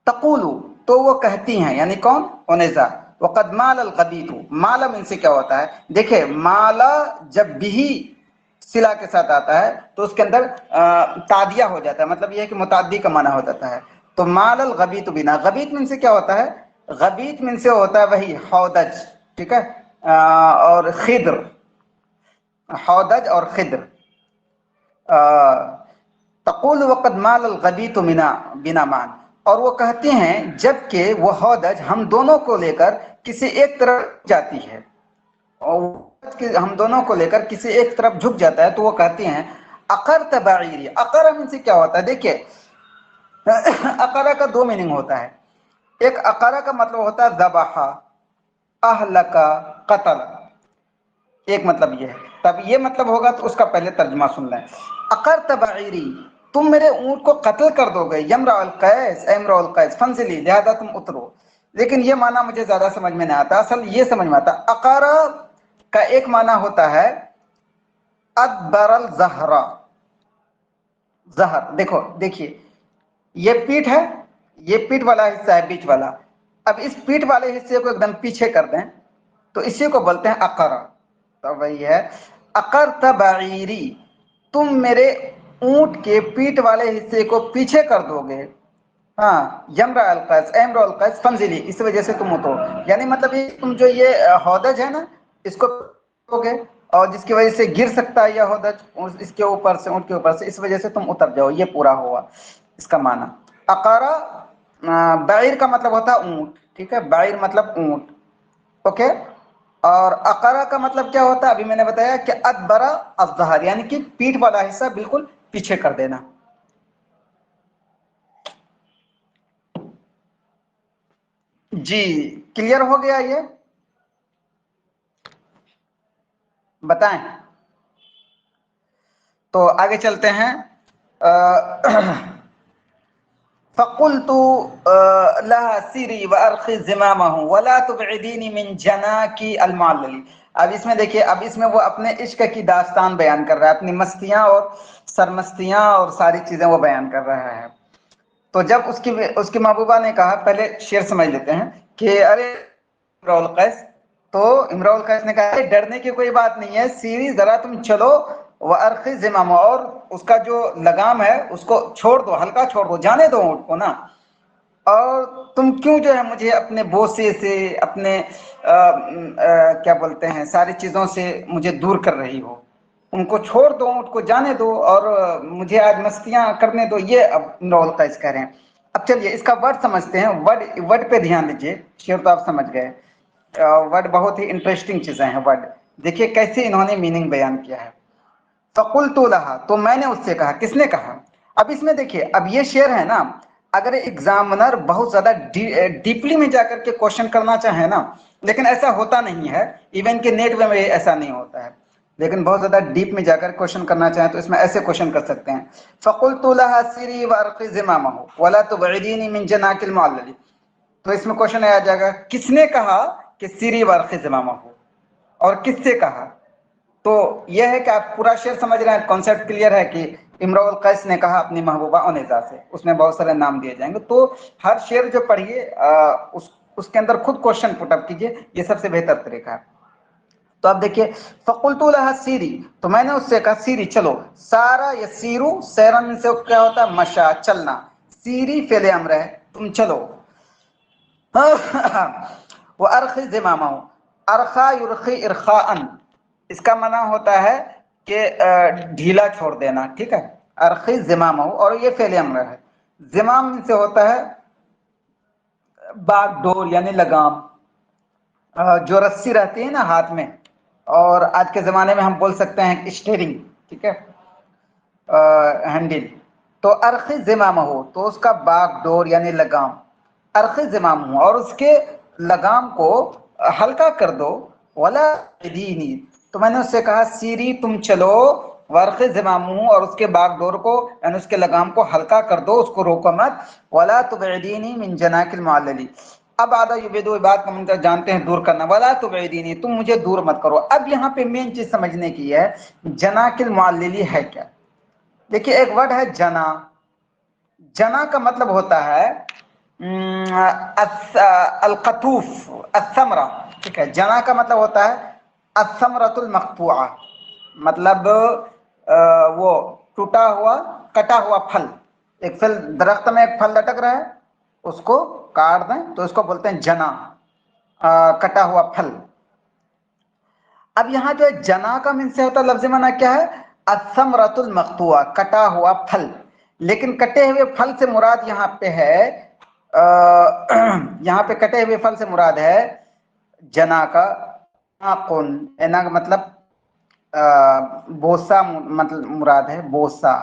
तक़ूलु तो वो कहती हैं, यानी कौन? उनैसा। वक़द माल अल-गबीतु, माला में से क्या होता है? देखिए माला जब भी सिला के साथ आता है तो उसके अंदर तादिया हो जाता है, मतलब यह है कि मुताद्दी का माना हो जाता है। तो माल अल-गबीत बिना, गबीत में से क्या होता है? गबीत में से होता है वही हौदज, ठीक है, और खिद्र, हौदज और खिद्र। तक़ूल वक़द माल अल-गबीत बिना मान, और वो कहते हैं जबकि वो हौदज हम दोनों को लेकर किसी एक तरफ जाती है, और हम दोनों को लेकर किसी एक तरफ झुक जाता है, तो वो कहते हैं अक़रत बईरी। अक़र में से क्या होता है? देखिए अक़रा का दो मीनिंग होता है। एक अक़रा का मतलब होता है ज़बहा, अहलका, क़तल, एक मतलब ये है। तब ये मतलब होगा तो उसका पहले तर्जुमा सुन लें। अक़रत बईरी, तुम मेरे ऊँट को कत्ल कर दोगे, यमरा अल-कैस, इम्रुल कैस फंज़िली, लिहाजा तुम उतरो। लेकिन ये माना मुझे ज्यादा समझ में नहीं आता, असल ये समझ में आता। अक़रा का एक माना होता है अदबरल ज़हरा, ज़हर। देखो देखिए ये पीठ है, ये पीठ वाला हिस्सा है बीच वाला। अब इस पीठ वाले हिस्से को एकदम पीछे कर दें तो इसी को बोलते हैं अक़रा। तो वही है अक़रत बईरी, तुम मेरे ऊंट के पीठ वाले हिस्से को पीछे कर दोगे, हाँ, यमरा अल-कैस, इम्रुल कैस फंज़िली, इस वजह से तुम उतरो। यानी मतलब ये तुम जो ये हौदज है ना इसको दोगे, और जिसकी वजह से गिर सकता है यह हौदज इसके ऊपर से, ऊँट के ऊपर से, इस वजह से तुम उतर जाओ, ये पूरा हुआ इसका माना। अक़रा बैर का मतलब होता है ऊँट, ठीक है, बैर मतलब ऊँट, ओके। और अक़रा का मतलब क्या होता है? अभी मैंने बताया कि अदबरा अज़हर, यानी कि पीठ वाला हिस्सा बिल्कुल पीछे कर देना। जी क्लियर हो गया ये? बताएं। तो आगे चलते हैं। फ़क़ुल्तु लहा सिरी व अर्ख़ी ज़िमामहु वला तुबइदीनी मिन जनाकी अल-मुअल्लली। अब इसमें देखिए, अब इसमें वो अपने इश्क की दास्तान बयान कर रहा है, अपनी मस्तियाँ और सरमस्तियाँ और सारी चीज़ें वो बयान कर रहा है। तो जब उसकी महबूबा ने कहा, पहले शेर समझ लेते हैं कि अरे इम्रुल कैस, तो इम्रुल कैस ने कहा डरने की कोई बात नहीं है, सीरी जरा तुम चलो, व अर्ख़ी ज़िमाम, और उसका जो लगाम है उसको छोड़ दो, हल्का छोड़ दो, जाने दो ऊँट को ना। और तुम क्यों जो है मुझे अपने बोसे से, अपने क्या बोलते हैं, सारी चीज़ों से मुझे दूर कर रही हो? उनको छोड़ दो, ऊँट को जाने दो, और मुझे आज मस्तियाँ करने दो, ये अब इम्रुल कैस कह रहे हैं। अब चलिए इसका वर्ड समझते हैं। वर्ड पे ध्यान दीजिए, शेर तो आप समझ गए, वर्ड बहुत ही इंटरेस्टिंग चीज़ें हैं। वर्ड देखिए कैसे इन्होंने मीनिंग बयान किया है। फ़क़ुल्तु लहा, तो मैंने उससे कहा, किसने कहा? अब इसमें देखिए, अब ये शेर है ना, अगर एग्जामिनर बहुत ज्यादा डीपली में जाकर के क्वेश्चन करना चाहे ना, लेकिन ऐसा होता नहीं है, इवन कि नेट में ऐसा नहीं होता है, लेकिन बहुत ज्यादा डीप में जाकर क्वेश्चन करना चाहे तो इसमें ऐसे क्वेश्चन कर सकते हैं, फ़क़ुल्तु लहा सिरी वअरक़ि ज़िमामहु वला तुबइदीनी मिन जनाकिल मुअल्लली। तो इसमें क्वेश्चन आ जाएगा किसने कहा कि सिरी वअरक़ि ज़िमामहु, और किससे कहा। तो यह है कि आप पूरा शेर समझ रहे हैं, कॉन्सेप्ट क्लियर है कि इमरुल कैस ने कहा अपनी महबूबा उनैसा से, उसमें बहुत सारे नाम दिए जाएंगे। तो हर शेर जो पढ़िए उसके अंदर खुद क्वेश्चन पुटअप कीजिए, ये सबसे बेहतर तरीका है। तो आप देखिए फ़क़ुल्तु लहा सीरी, तो मैंने उससे कहा सीरी चलो, सारा यसीरू सैरन से क्या होता है मशा चलना, सीरी फेले अम्र है तुम चलो। वो अरख़ी ज़िमामहु, अरख़ा युरख़ी इरख़ाअन, इसका माना होता है कि ढीला छोड़ देना, ठीक है, अरख़ी ज़िमामहु, और ये फेले अम्र है। ज़िमाम से होता है बागडोर यानी लगाम, जो रस्सी रहती है ना हाथ में, और आज के ज़माने में हम बोल सकते हैं स्टीयरिंग, ठीक है, हैंडल। तो अरख़ी ज़िमामहु, तो उसका बागडोर यानी लगाम, अरख़ी ज़िमामहु, और उसके लगाम को हल्का कर दो, वला दीनी, तो मैंने उससे कहा सीरी तुम चलो, वर्क़ ज़िमामहु, और उसके बागडोर को यानी उसके लगाम को हल्का कर दो, उसको रोको मत, वला तुबइदीनी मिन जनाकिल मुअल्लली। अब आधा युबेदो बात का मतलब जानते हैं दूर करना, वला तुबइदीनी, तुम मुझे दूर मत करो। अब यहाँ पे मेन चीज समझने की है जनाकिल मुअल्लली है क्या। देखिए एक वर्ड है जना, जना का मतलब होता है अल-क़तूफ़ अस-समरा, ठीक है, जना का मतलब होता है अस-समरतुल मक़तूआ, मतलब वो टूटा हुआ कटा हुआ फल। एक फल दरख्त में एक फल लटक रहा है, उसको काट दें तो इसको बोलते हैं जना, कटा हुआ फल। अब यहाँ जो है जना का मीन से होता है लफ्ज़ माना क्या है, अस-समरतुल मक़तूआ, कटा हुआ फल। लेकिन कटे हुए फल से मुराद यहाँ पे है, यहाँ पे कटे हुए फल से मुराद है जना का नाकुन, एना का मतलब बोसा, मतलब मुराद है बोसा,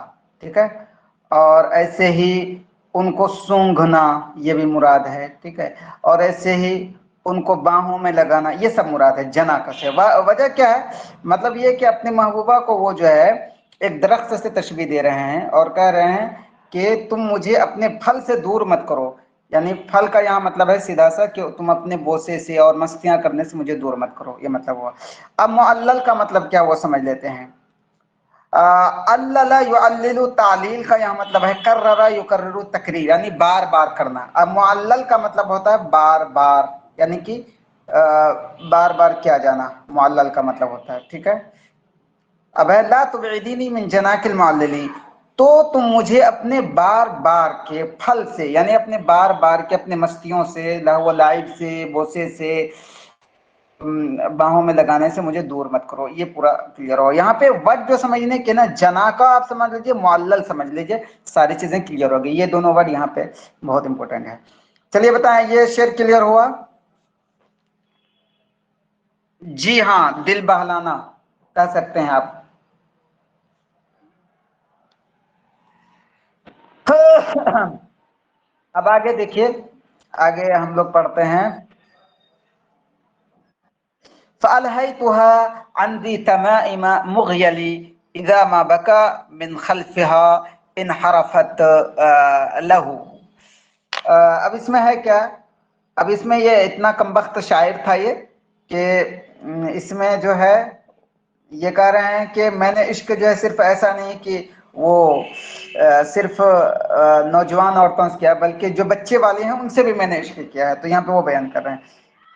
ठीक है, और ऐसे ही उनको सूंघना ये भी मुराद है, ठीक है, और ऐसे ही उनको बाहों में लगाना, ये सब मुराद है जना का से। वजह क्या है, मतलब ये कि अपनी महबूबा को वो जो है एक दरख्त से तशबीह दे रहे हैं और कह रहे हैं कि तुम मुझे अपने फल से दूर मत करो, यानी फल का यहाँ मतलब है सीधा सा कि तुम अपने बोसे से और मस्तियां करने से मुझे दूर मत करो, ये मतलब हुआ। अब मुअल्लल का मतलब क्या हुआ समझ लेते हैं। अल्लला युअल्लिलु, तालील का यहाँ मतलब है कर्ररा युकर्रिरु तकरीर, यानी बार बार करना। अब मुअल्लल का मतलब होता है बार बार, यानी कि बार बार किया जाना, मुअल्लल का मतलब होता है, ठीक है। अब है ला तुबइदीनी मिन जनाकिल मुअल्लली, तो तुम मुझे अपने बार बार के फल से, यानी अपने बार बार के अपने मस्तियों से, लहव लाइब से, बोसे से, बाहों में लगाने से मुझे दूर मत करो। ये पूरा क्लियर हो। यहाँ पे वर्ड जो समझने के ना, जना का आप समझ लीजिए, मुअल्लल समझ लीजिए, सारी चीजें क्लियर हो गई। ये दोनों वर्ड यहाँ पे बहुत इंपॉर्टेंट है। चलिए बताएं, ये शेर क्लियर हुआ? जी हाँ, दिल बहलाना कह सकते हैं आप। अब आगे देखिए, आगे हम लोग पढ़ते हैं। फ़अल्हैतुहा अन ज़ी तमाइम मुग़यली इज़ा मा बका मिन खल्फ़िहा इनहरफ़त लहू। अब इसमें है क्या, अब इसमें ये इतना कमबख्त शायर था ये कि इसमें जो है ये कह रहे हैं कि मैंने इश्क जो है सिर्फ ऐसा नहीं कि वो सिर्फ नौजवान औरतों से किया, बल्कि जो बच्चे वाले हैं उनसे भी मैंने इश्क किया है। तो यहाँ पे वो बयान कर रहे हैं।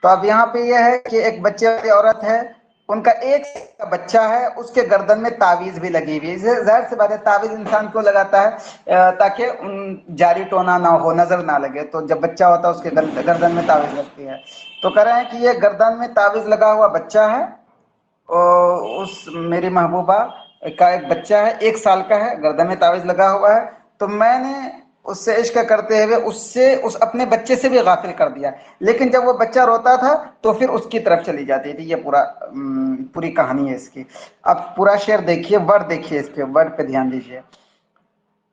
तो अब यहाँ पे ये है कि एक बच्चे वाली औरत है, उनका एक का बच्चा है, उसके गर्दन में तावीज भी लगी हुई है। जाहिर सी बात है, तावीज इंसान क्यों लगाता है, ताकि जारी टोना ना हो, नजर ना लगे। तो जब बच्चा होता है उसके गर्दन में तावीज लगती है। तो कह रहे हैं कि ये गर्दन में तावीज लगा हुआ बच्चा है, उस मेरी महबूबा का एक बच्चा है, 1 साल का है, गर्दन में तावीज लगा हुआ है। तो मैंने उससे इश्क करते हुए उससे उस अपने बच्चे से भी गाफिल कर दिया, लेकिन जब वो बच्चा रोता था तो फिर उसकी तरफ चली जाती थी। ये पूरी कहानी है इसकी। अब पूरा शेर देखिए, वर्ड देखिए, इसके वर्ड पे ध्यान दीजिए।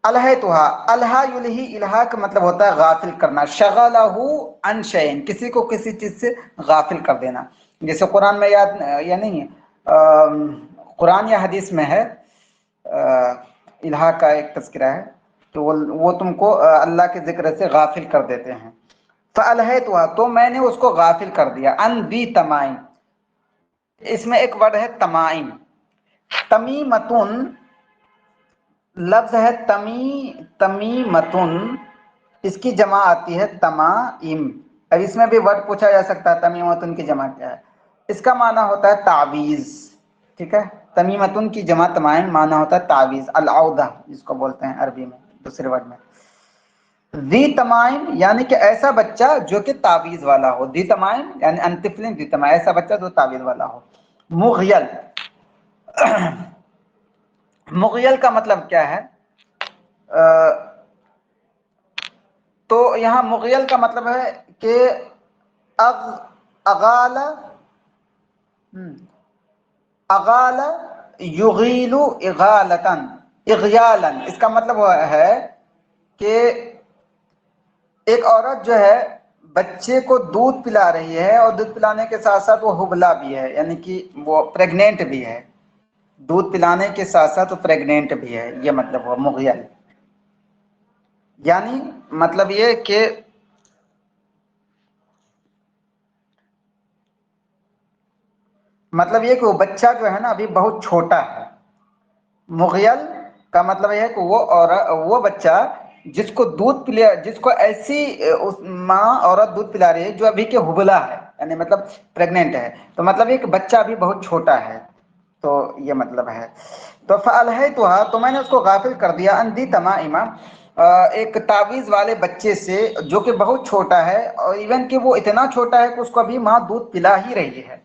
अलहैतुहा, अलहा युलही, इल्हा का मतलब होता है गाफिल करना, शगलहु अन शैइन, किसी को किसी चीज से गाफिल कर देना। जैसे कुरान में याद या नहीं है, कुरान या हदीस में है, इल्हा का एक तस्करा है, तो वो तुमको अल्लाह के जिक्र से गाफिल कर देते हैं। फ़अलहैतुहा, तो मैंने उसको गाफिल कर दिया, अन दी तमाइम, इसमें एक वर्ड है तमाइम, तमीमतुन लफ्ज है तमीमतुन, इसकी जमा आती है तमाइम। अब इसमें भी वर्ड पूछा जा सकता है तमीमतुन की जमा क्या है, इसका माना होता है तावीज, ठीक है। तमीमतुन की जमा तमाइम माना होता है तावीज, अलऔदा जिसको बोलते हैं अरबी में दूसरे वर्ड में। दी तमाइम यानी कि ऐसा बच्चा जो कि तावीज वाला हो, दी तमाइम यानी अंतिफलिन दी तमाइम, ऐसा बच्चा जो तावीज वाला हो। मुग़यल, मुग़यल का मतलब क्या है, तो यहाँ मुग़यल का मतलब है कि अगाल, अगाल युगीलु इगालतन, इग़यालन, इसका मतलब है कि एक औरत जो है बच्चे को दूध पिला रही है और दूध पिलाने के साथ साथ वो हुबला भी है, यानी कि वो प्रेग्नेंट भी है, दूध पिलाने के साथ साथ वो प्रेग्नेंट भी है, ये मतलब हुआ मुग़यल। यानी मतलब ये कि मतलब ये कि वो बच्चा जो है ना अभी बहुत छोटा है। मुग़यल का मतलब यह है कि वो बच्चा जिसको दूध पिला, जिसको ऐसी उस माँ औरत दूध पिला रही है जो अभी के हुबला है, यानी मतलब प्रेग्नेंट है, तो मतलब ये कि बच्चा अभी बहुत छोटा है, तो ये मतलब है। तो फ़अलहैतुहा, तो मैंने उसको गाफिल कर दिया, अन दी तमाइमा, एक तावीज़ वाले बच्चे से जो कि बहुत छोटा है, और इवन कि वो इतना छोटा है कि उसको अभी माँ दूध पिला ही रही है।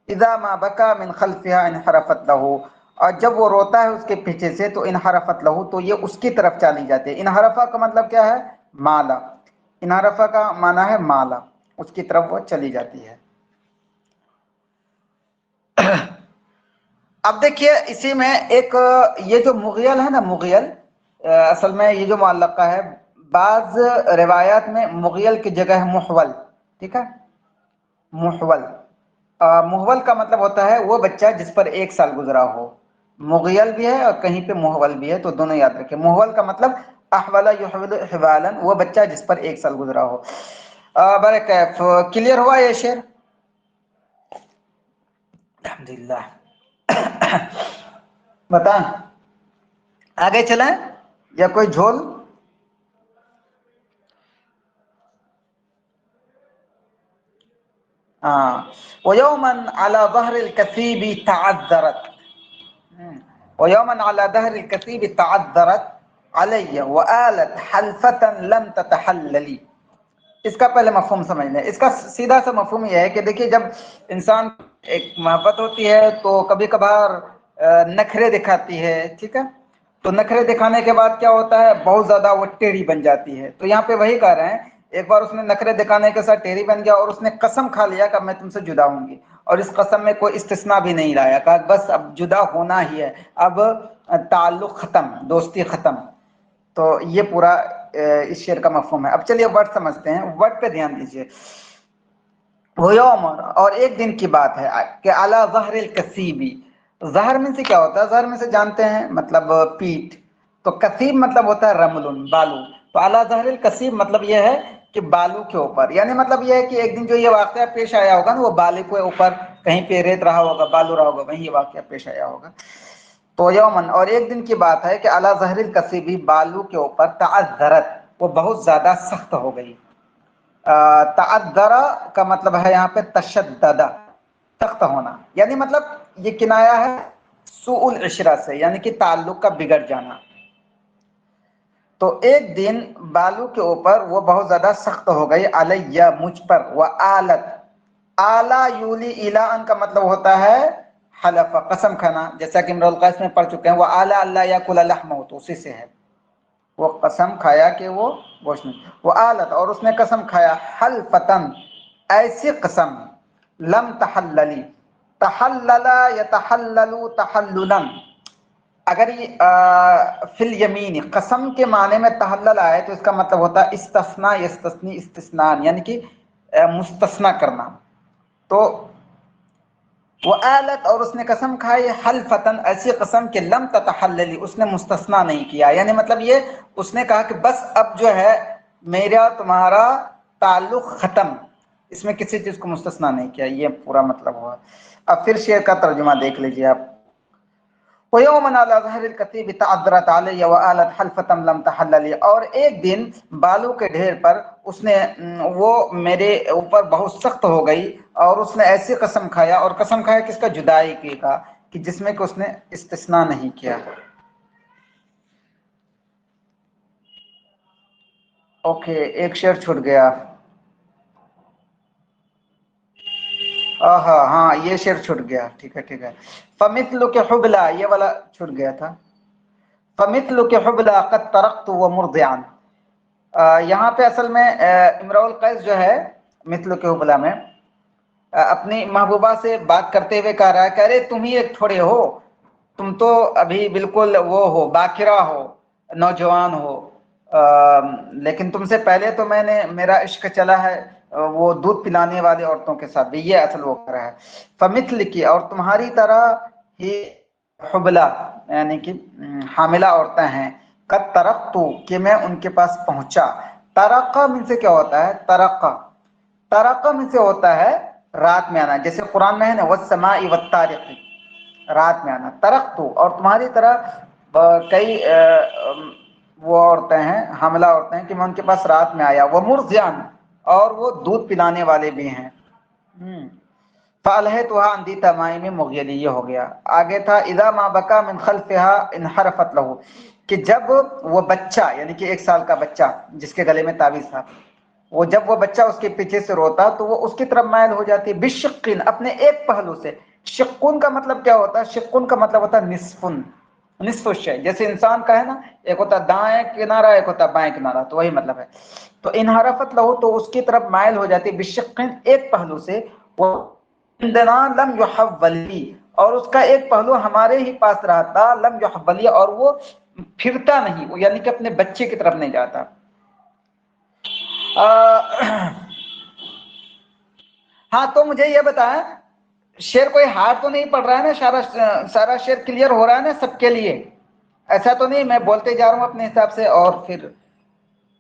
इज़ा मा बका मिन खल्फिहा इनहरफत लहू, और जब वो रोता है उसके पीछे से तो इनहरफत लहू, तो ये उसकी तरफ चली जाती है। इनहरफा का मतलब क्या है, माला, इनहरफा का माना है माला, उसकी तरफ वो चली जाती है। अब देखिए इसी में एक ये जो मुग़यल है ना, मुग़यल असल में ये जो मुअल्लक़ा है, बाज़ रिवायात में मुग़यल की जगह मुहवल, ठीक है, मुहवल। मुहवल का मतलब होता है वो बच्चा जिस पर 1 साल गुजरा हो, मुग़यल भी है और कहीं पे मुहवल भी है, तो दोनों याद रखें। मुहवल का मतलब अहवला युहविलु हिवालन, वो बच्चा जिस पर 1 साल गुजरा हो। बरकैफ, क्लियर हुआ ये शेर? अल्हम्दुलिल्लाह। बताएं आगे चलें या कोई झोल? हाँ, वयौमन अला ज़हरिल कसीबी तअज़्ज़रत, वयौमन अला ज़हरिल कसीबी तअज़्ज़रत अलैया व आलत हल्फतन लम ततहल्लली। इसका पहले मफहूम समझ लें। इसका सीधा सा मफहूम यह है कि देखिए जब इंसान एक मोहब्बत होती है तो कभी कभार नखरे दिखाती है, ठीक है, तो नखरे दिखाने के बाद क्या होता है, बहुत ज्यादा वो टेढ़ी बन जाती है। तो यहाँ पे वही कह रहे हैं, एक बार उसने नखरे दिखाने के साथ टेढ़ी बन गया और उसने कसम खा लिया कि मैं तुमसे जुदा होंगी, और इस कसम में कोई इस्तिस्ना भी नहीं लाया, कहा बस अब जुदा होना ही है, अब ताल्लुक खत्म, दोस्ती खत्म। तो ये पूरा इस शेर का मफहूम है। अब चलिए वर्ड समझते हैं, वर्ड पे ध्यान दीजिए। वो यौम, और एक दिन की बात है कि अला ज़हरिल कसीबी, ज़हर में से क्या होता है, ज़हर में से जानते हैं मतलब पीठ, तो कसीब मतलब होता है रमलुन, बालू, तो अला ज़हरिल कसीब मतलब यह है कि बालू के ऊपर, यानी मतलब यह है कि एक दिन जो ये वाक़या पेश आया होगा ना, वो बालू के ऊपर कहीं पे रेत रहा होगा, बालू रहा होगा, वहीं ये वाक़या पेश आया होगा। तो यौमन, और एक दिन की बात है कि अला ज़हरिल कसीबी, बालू के ऊपर तअज़्ज़रत, वो बहुत ज्यादा सख्त हो गई। तअज़्ज़रा का मतलब है यहाँ पे तशद्ददा, सख्त होना, यानी मतलब ये किनाया है सुउल इशरा से, यानी कि ताल्लुक का बिगड़ जाना। तो एक दिन बालू के ऊपर वो बहुत ज्यादा सख्त हो गई, अलैया मुझ पर, व आलत, आला यूली इलान का मतलब होता है हलफ, कसम खाना, जैसा कि इमरुल कैस में पढ़ चुके हैं, वो आला अल्लाह याकुल लहमहु, तो उसी से है, वो कसम खाया कि वो गोश्त नहीं, वो आलत, और उसने कसम खाया, हलफतन, ऐसी कसम, लम तहल्लली, तहल्लला यतहल्ललु तहल्लुलन, अगर ये फिल यमीन कसम के माने में तहल्लल आए तो इसका मतलब होता है इस्तस्ना यस्तस्नी इस्तिस्नान, यानी कि मुस्तस्ना करना। तो वो आलत और उसने कसम खाई हलफतन ऐसी कसम कि लम ततहल्लली उसने मुस्तस्ना नहीं किया, यानी मतलब ये उसने कहा कि बस अब जो है मेरा तुम्हारा ताल्लुक खत्म, इसमें किसी चीज को मुस्तस्ना नहीं किया, ये पूरा मतलब हुआ। अब फिर शेर का तर्जुमा देख लीजिए आप। वयौमन अला ज़हरिल कतीब तअद्दरत अलैहि व आलत हलफतम लम तहल्लली, और एक दिन बालू के ढेर पर उसने वो मेरे ऊपर बहुत सख्त हो गई और उसने ऐसी कसम खाया, और कसम खाया किसका, जुदाई की का, कि जिसमें कि उसने इस्तिस्ना नहीं किया। ओके, एक शेर छूट गया। हाँ हाँ, ये शेर छूट गया, ठीक है ठीक है। फमिथलु के हुबला, ये वाला छूट गया था। फमिथलु के हुबला कद तरक्तु व मुर्दियान, यहाँ पे असल में इमरुल कैस जो है मिथलु के हुबला में अपनी महबूबा से बात करते हुए कह रहा है कि अरे तुम ही एक थोड़े हो, तुम तो अभी बिल्कुल वो हो, बाकिरा हो, नौजवान हो, लेकिन तुमसे पहले तो मेरा इश्क चला है वो दूध पिलाने वाली औरतों के साथ भी, ये असल वो कर रहा है। फमिथल की, और तुम्हारी तरह ही हुबला यानी कि हामिला औरतें हैं, कद तरक्तु कि मैं उनके पास पहुंचा। तरक्का में से क्या होता है, तरक्का, तरक्का में से होता है रात में आना, जैसे कुरान में है ना वस्समाई वत्तारिक़, रात में आना। तरक्तु, और तुम्हारी तरह कई वो औरतें हैं, हामिला औरतें हैं कि मैं उनके पास रात में आया। वो मुर्ज़ियान, और वो दूध पिलाने वाले भी हैं। फ़अलहैतुहा अंदी तमाइम मुग़यली, ये हो गया। आगे था इज़ा मा बका मिन खल्फ़िहा इनहरफ़त लहू, कि जब वो बच्चा यानी कि 1 साल का बच्चा जिसके गले में ताबीज़ था, वो जब वो बच्चा उसके पीछे से रोता तो वो उसकी तरफ माइल हो जाती, बिशिक्किन अपने एक पहलू से। शिक्कुन का मतलब क्या होता है, शिक्कुन का मतलब होता है निस्फुन, निस्फु शै, जैसे इंसान का है ना, एक होता है दाएं किनारा, एक होता है बाएं किनारा, तो वही मतलब है। तो इनहरफत लहू, तो उसकी तरफ माइल हो जाती, बिशिक्किन एक पहलू से, वो इंदना लम युहव्वली, और उसका एक पहलू हमारे ही पास रहता, लम युहव्वली, और वो फिरता नहीं, वो यानी कि अपने बच्चे की तरफ नहीं जाता। हाँ, तो मुझे ये बताएं, शेर कोई हार्ड तो नहीं पड़ रहा है ना, सारा शेर क्लियर हो रहा है ना सबके लिए? ऐसा तो नहीं मैं बोलते जा रहा हूँ अपने हिसाब से, और फिर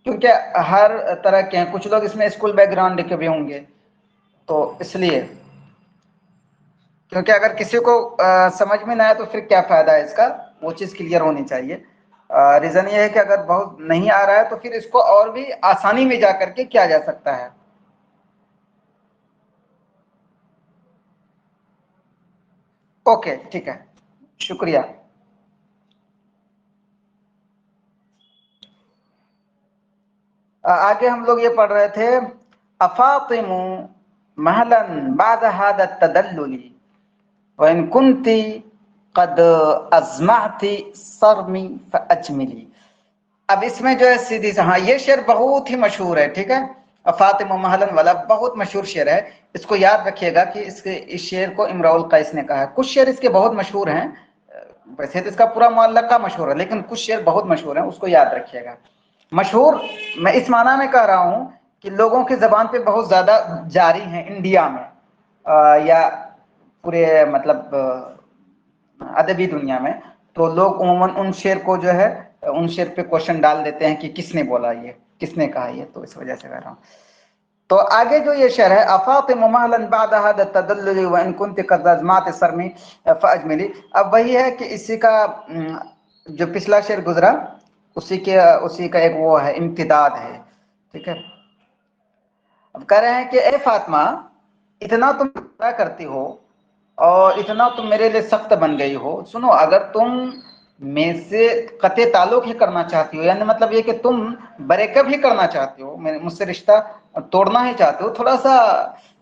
क्योंकि हर तरह के हैं, कुछ लोग इसमें स्कूल बैकग्राउंड के भी होंगे, तो इसलिए, क्योंकि अगर किसी को समझ में ना आए तो फिर क्या फायदा है इसका, वो चीज़ क्लियर होनी चाहिए। रीज़न ये है कि अगर बहुत नहीं आ रहा है तो फिर इसको और भी आसानी में जा करके किया जा सकता है। ओके, ठीक है, शुक्रिया। आगे हम लोग ये पढ़ रहे थे, अफातिमु महलन बाद हादा तदल्लुली व इन कुंती कद अज़माती सरमी फअजमिली। अब इसमें जो है सीधी से, हाँ ये शेर बहुत ही मशहूर है, ठीक है, फातिमा महलन वाला बहुत मशहूर शेर है, इसको याद रखिएगा कि इस शेर को इमरुल कैस ने कहा है। कुछ शेर इसके बहुत मशहूर हैं, वैसे तो इसका पूरा मुअल्लक़ा मशहूर है, लेकिन कुछ शेर बहुत मशहूर हैं, उसको याद रखिएगा। मशहूर मैं इस माना में कह रहा हूँ कि लोगों की ज़बान पे बहुत ज़्यादा जारी हैं इंडिया में, या पूरे मतलब अदबी दुनिया में, तो लोग उमूमन उन शेर को जो है, उन शेर पे क्वेश्चन डाल देते हैं कि किसने बोला ये, किसने कहा ये, तो इस वजह से कह रहा हूँ। तो आगे जो ये शेर है, अफातिमु महलन बाद हादा तदल्लुली व इन कुंती कद अज़मात सरमी फअजमिली, अब वही है कि इसी का जो पिछला शेर गुजरा उसी का एक वो है, इम्तिदाद है, ठीक है। अब कह रहे हैं कि ए फातिमा, इतना तुम क्या करती हो और इतना तुम मेरे लिए सख्त बन गई हो, सुनो, अगर तुम मेरे से कते ताल्लुक ही करना चाहती हो, यानी मतलब ये कि तुम ब्रेकअप ही करना चाहती हो, मुझसे रिश्ता तोड़ना ही चाहते हो, थोड़ा सा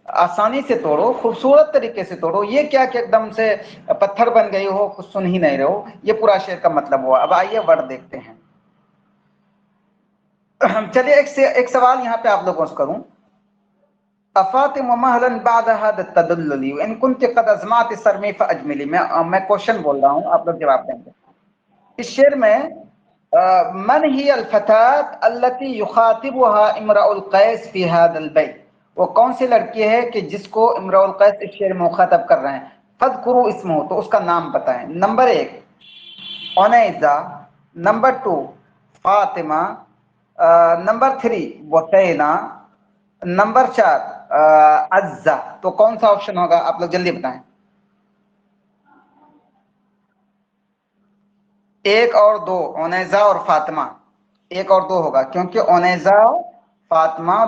आसानी से तोड़ो, खूबसूरत तरीके से तोड़ो, ये क्या कि एकदम से पत्थर बन गई हो, कुछ सुन ही नहीं रहे हो, ये पूरा शेर का मतलब हुआ। अब आइए वर्ड देखते हैं। चलिए एक सवाल यहाँ पे आप लोगों से करूं, अफातिम महलन बाद हादा तदल्लुली इन कुंती कद अज़मात सरमी फअजमिली, मैं क्वेश्चन बोल रहा हूँ, आप लोग जवाब देंगे। इस शेर में मन ही अलफतात अल्लती युखातिबुहा इमराउल कैस फी हादल बैत, वो कौन सी लड़की है कि जिसको इमराउल कैस इस शेर में मुखातब कर रहे हैं। फज़कुरू इस्महु, तो उसका नाम बताएं। नंबर 1 ओनैजा, नंबर 2 फातिमा, नंबर 3 वसैना, नंबर 4 अज्जा। तो कौन सा ऑप्शन होगा, आप लोग जल्दी बताएं। 1 और 2 ओनैजा और फातिमा, 1 और 2 होगा, क्योंकि ओनैजा फातिमा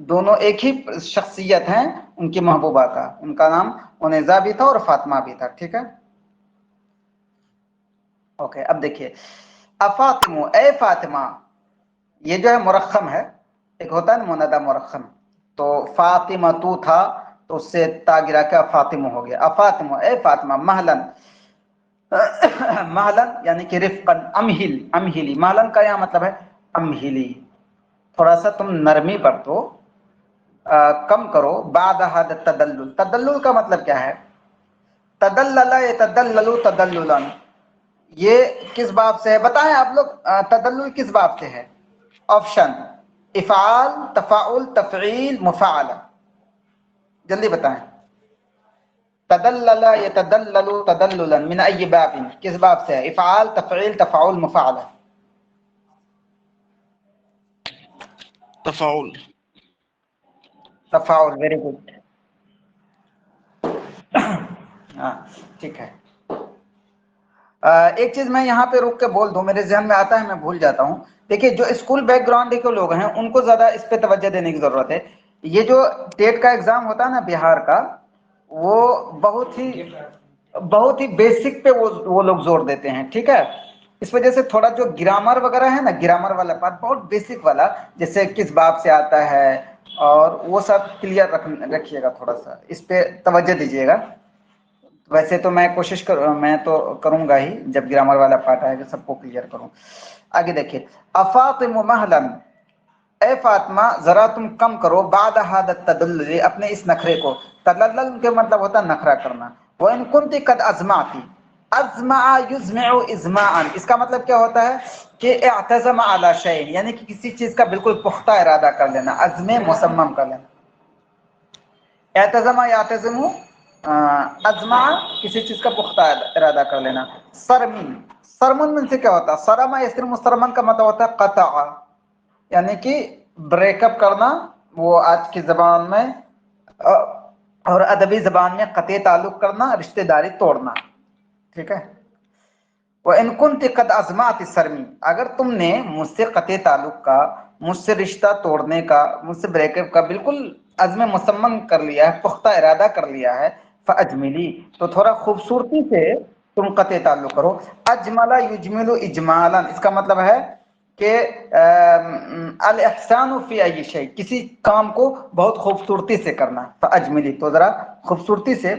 दोनों एक ही शख्सियत हैं उनकी महबूबा का। उनका नाम ओनैजा भी था और फातिमा भी था। ठीक है, ओके। अब देखिए अफातिमो, ए फातिमा, ये जो है मुरख्खम है, एक होता है ना मुनदा मुरख्खम, तो फातिमा तू था तो उससे ता गिरा के फातिमो हो गया। अफातिमो, ए फातिमा, महलन, महलन यानी कि रिफ्कन, अमहिल, अमहिली, महलन का यहाँ मतलब है अमहिली, थोड़ा सा तुम नरमी बरतो, कम करो। बाद हद तदल्लुल, तदल्लुल का मतलब क्या है, तदल्लला यतदल्ललु तदल्लुलन, ये किस बाब से है बताएं आप लोग। तदल्लुल किस बाब से है। ऑप्शन इफ़ाल, तफ़ाउल, तफ़ईल, मुफ़ाअला, जल्दी बताएं। तदल्लला यतदल्ललु तदल्लुलन मिन अय्यि बाबिन, किस बाब से है। इफ़ाल, तफ़ईल, तफ़ाउल, मुफ़ाअला। तफाउल। तफ़ाउल, वेरी गुड। हाँ ठीक है। एक चीज मैं यहाँ पे रुक के बोल दूं, मेरे जहन में आता है मैं भूल जाता हूँ। देखिए जो स्कूल बैकग्राउंड के लोग हैं उनको ज्यादा इस पे तवज्जो देने की जरूरत है। ये जो टेट का एग्जाम होता है ना बिहार का, वो बहुत ही बेसिक पे वो लोग जोर देते हैं। ठीक है, इस वजह से थोड़ा जो ग्रामर वगैरह है ना, ग्रामर वाला पार्ट बहुत बेसिक वाला, जैसे किस बाब से आता है और वो सब क्लियर रखिएगा, थोड़ा सा इस पे तवज्जो दीजिएगा। वैसे तो मैं मैं तो करूंगा ही, जब ग्रामर वाला पार्ट आएगा सबको क्लियर करूं। आगे देखिए अफातिमु महलन, ए फातिमा जरा तुम कम करो, बाद हादत तदल्लुल, अपने इस नखरे को। तदल्लुल के मतलब होता है नखरा करना। व इन कुंती कद अज़माती, अज़मा युज़मिउ इज़माअन, इसका मतलब क्या होता है कि इअतज़म अला शैइन, यानी कि किसी चीज का बिल्कुल पुख्ता इरादा कर लेना, अज़्म मुसम्मम कर लेना। इअतज़म यातज़िमु, अज़मा किसी चीज का पुख्ता इरादा कर लेना। सरमी, सरमन से क्या होता है, सरमा यस्रिमु, सरमन का मतलब होता है क़तअ, यानी कि ब्रेकअप करना। वो आज की जबान में और अदबी जबान में कते ताल्लुक करना, रिश्तेदारी तोड़ना। ठीक है, वो इन कुंती कद अज़मात सरमी, अगर तुमने मुझसे कते ताल्लुक का, मुझसे रिश्ता तोड़ने का, मुझसे ब्रेकअप का बिल्कुल अज़्म मुसम्मम कर लिया है, पुख्ता इरादा कर लिया है, फ़अजमिली, तो थोड़ा खूबसूरती से तुम कते ताल्लुक करो। अजमला युजमिलु इजमालन, इसका मतलब है कि अल इहसानु फी अय्यि शै, किसी काम को बहुत खूबसूरती से करना। फ़अजमिली, तो जरा खूबसूरती से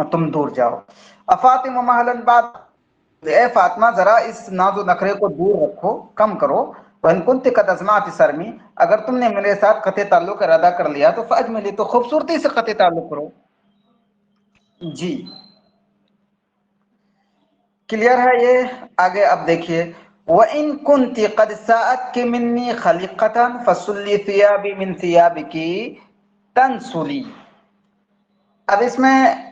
तुम दूर जाओ। अफातिमा महलन, बात ए फातिमा जरा इस नाजो नखरे को दूर रखो, कम करो। वइन कुंती कद अज़मात सरमी, अगर तुमने मेरे साथ कते ताल्लुक इरादा कर लिया तो फ़अजमिली, तो खूबसूरती से कते ताल्लुक करो। जी क्लियर है ये। आगे अब देखिए व इन कुंती कद साअतकी मिन्नी खलिक़तन फसुल्ली थियाबी मिन थियाबिकी तंसुली। अब इसमें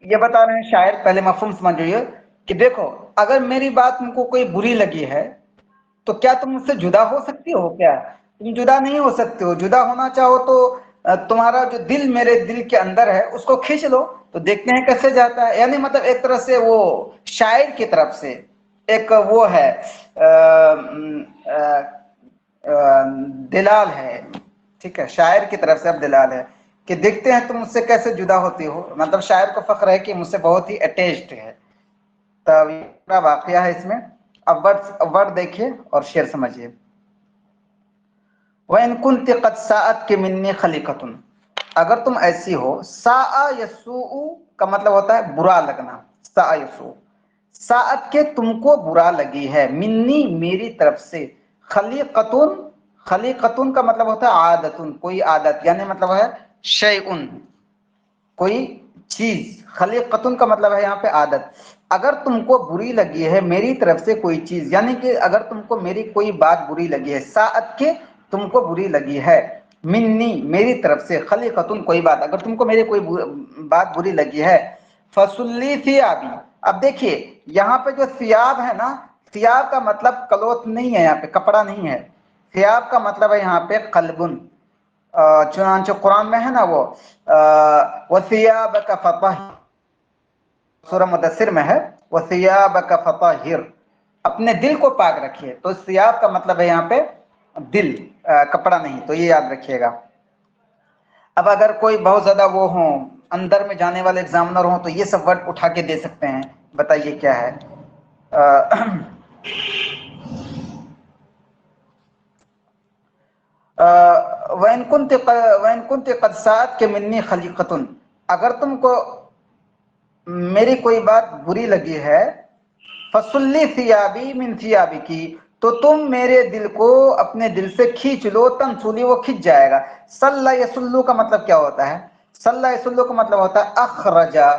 ये बता रहे हैं शायर, पहले मफहूम समझिए कि देखो अगर मेरी बात तुमको कोई बुरी लगी है तो क्या तुम मुझसे जुदा हो सकती हो, क्या तुम जुदा नहीं हो सकते हो। जुदा होना चाहो तो तुम्हारा जो दिल मेरे दिल के अंदर है उसको खींच लो, तो देखते हैं कैसे जाता है। यानी मतलब एक तरह से वो शायर की तरफ से एक वो है दिलाल है। ठीक है, शायर की तरफ से अब दिलाल है कि देखते हैं तुम मुझसे कैसे जुदा होती हो, मतलब शायर को फख्र है कि मुझसे बहुत ही अटैच्ड है। तब ये वाकया है इसमें। अब वर्ड देखिए और शेर समझिए। व इन कुंती कद साअत के मिन्नी खलीकतुन, अगर तुम ऐसी हो। साआ यसू का मतलब होता है बुरा लगना। साआ यसू, साअत के तुमको बुरा लगी है, मिन्नी मेरी तरफ से। खलीकतुन, खलीकतुन का मतलब होता है आदतुन, कोई आदत, यानी मतलब है शैउन, कोई चीज। खलीकतुन का मतलब है यहाँ पे आदत। اگر تم کو بری لگی ہے میری طرف سے کوئی چیز، یعنی کہ اگر تم کو میری کوئی بات بری لگی ہے، ساعت کے تم کو بری لگی ہے، منی میری طرف سے، خلیقتن کوئی بات، اگر تم کو میری کوئی بات بری لگی ہے، فصلی ثیابی. اب دیکھیے یہاں پہ جو ثیاب ہے نا، ثیاب کا مطلب کلوت نہیں ہے، یہاں پہ کپڑا نہیں ہے، ثیاب کا مطلب ہے یہاں پہ قلبن. چنانچہ قرآن میں ہے نا وہ وَثِيَابَكَ فَطَهِّرْ، سورہ مدثر میں ہے وَثِيَابَكَ فَطَهِّرْ، اپنے دل کو پاک رکھیے. تو ثیاب کا مطلب ہے یہاں پہ دل، کپڑا نہیں، تو یہ یاد رکھیے گا. اب اگر کوئی بہت زیادہ وہ ہوں، اندر میں جانے والے ایگزامنر ہوں، تو یہ سب ورڈ اٹھا کے دے سکتے ہیں. بتائیے کیا ہے. وَإِن كُنْتِ قَدْ سَاءَتْكَ مِنِّي خَلِيقَةٌ، اگر تم کو میری کوئی بات بری لگی ہے، فَصُلِّ ثِيَابِي مِنْ ثِيَابِكِ، تو تم میرے دل کو اپنے دل سے کھینچ لو، تنسلی وہ کھینچ جائے گا. صلی یسلو کا مطلب کیا ہوتا ہے؟ صلی یسلو کا مطلب ہوتا ہے اخرجا،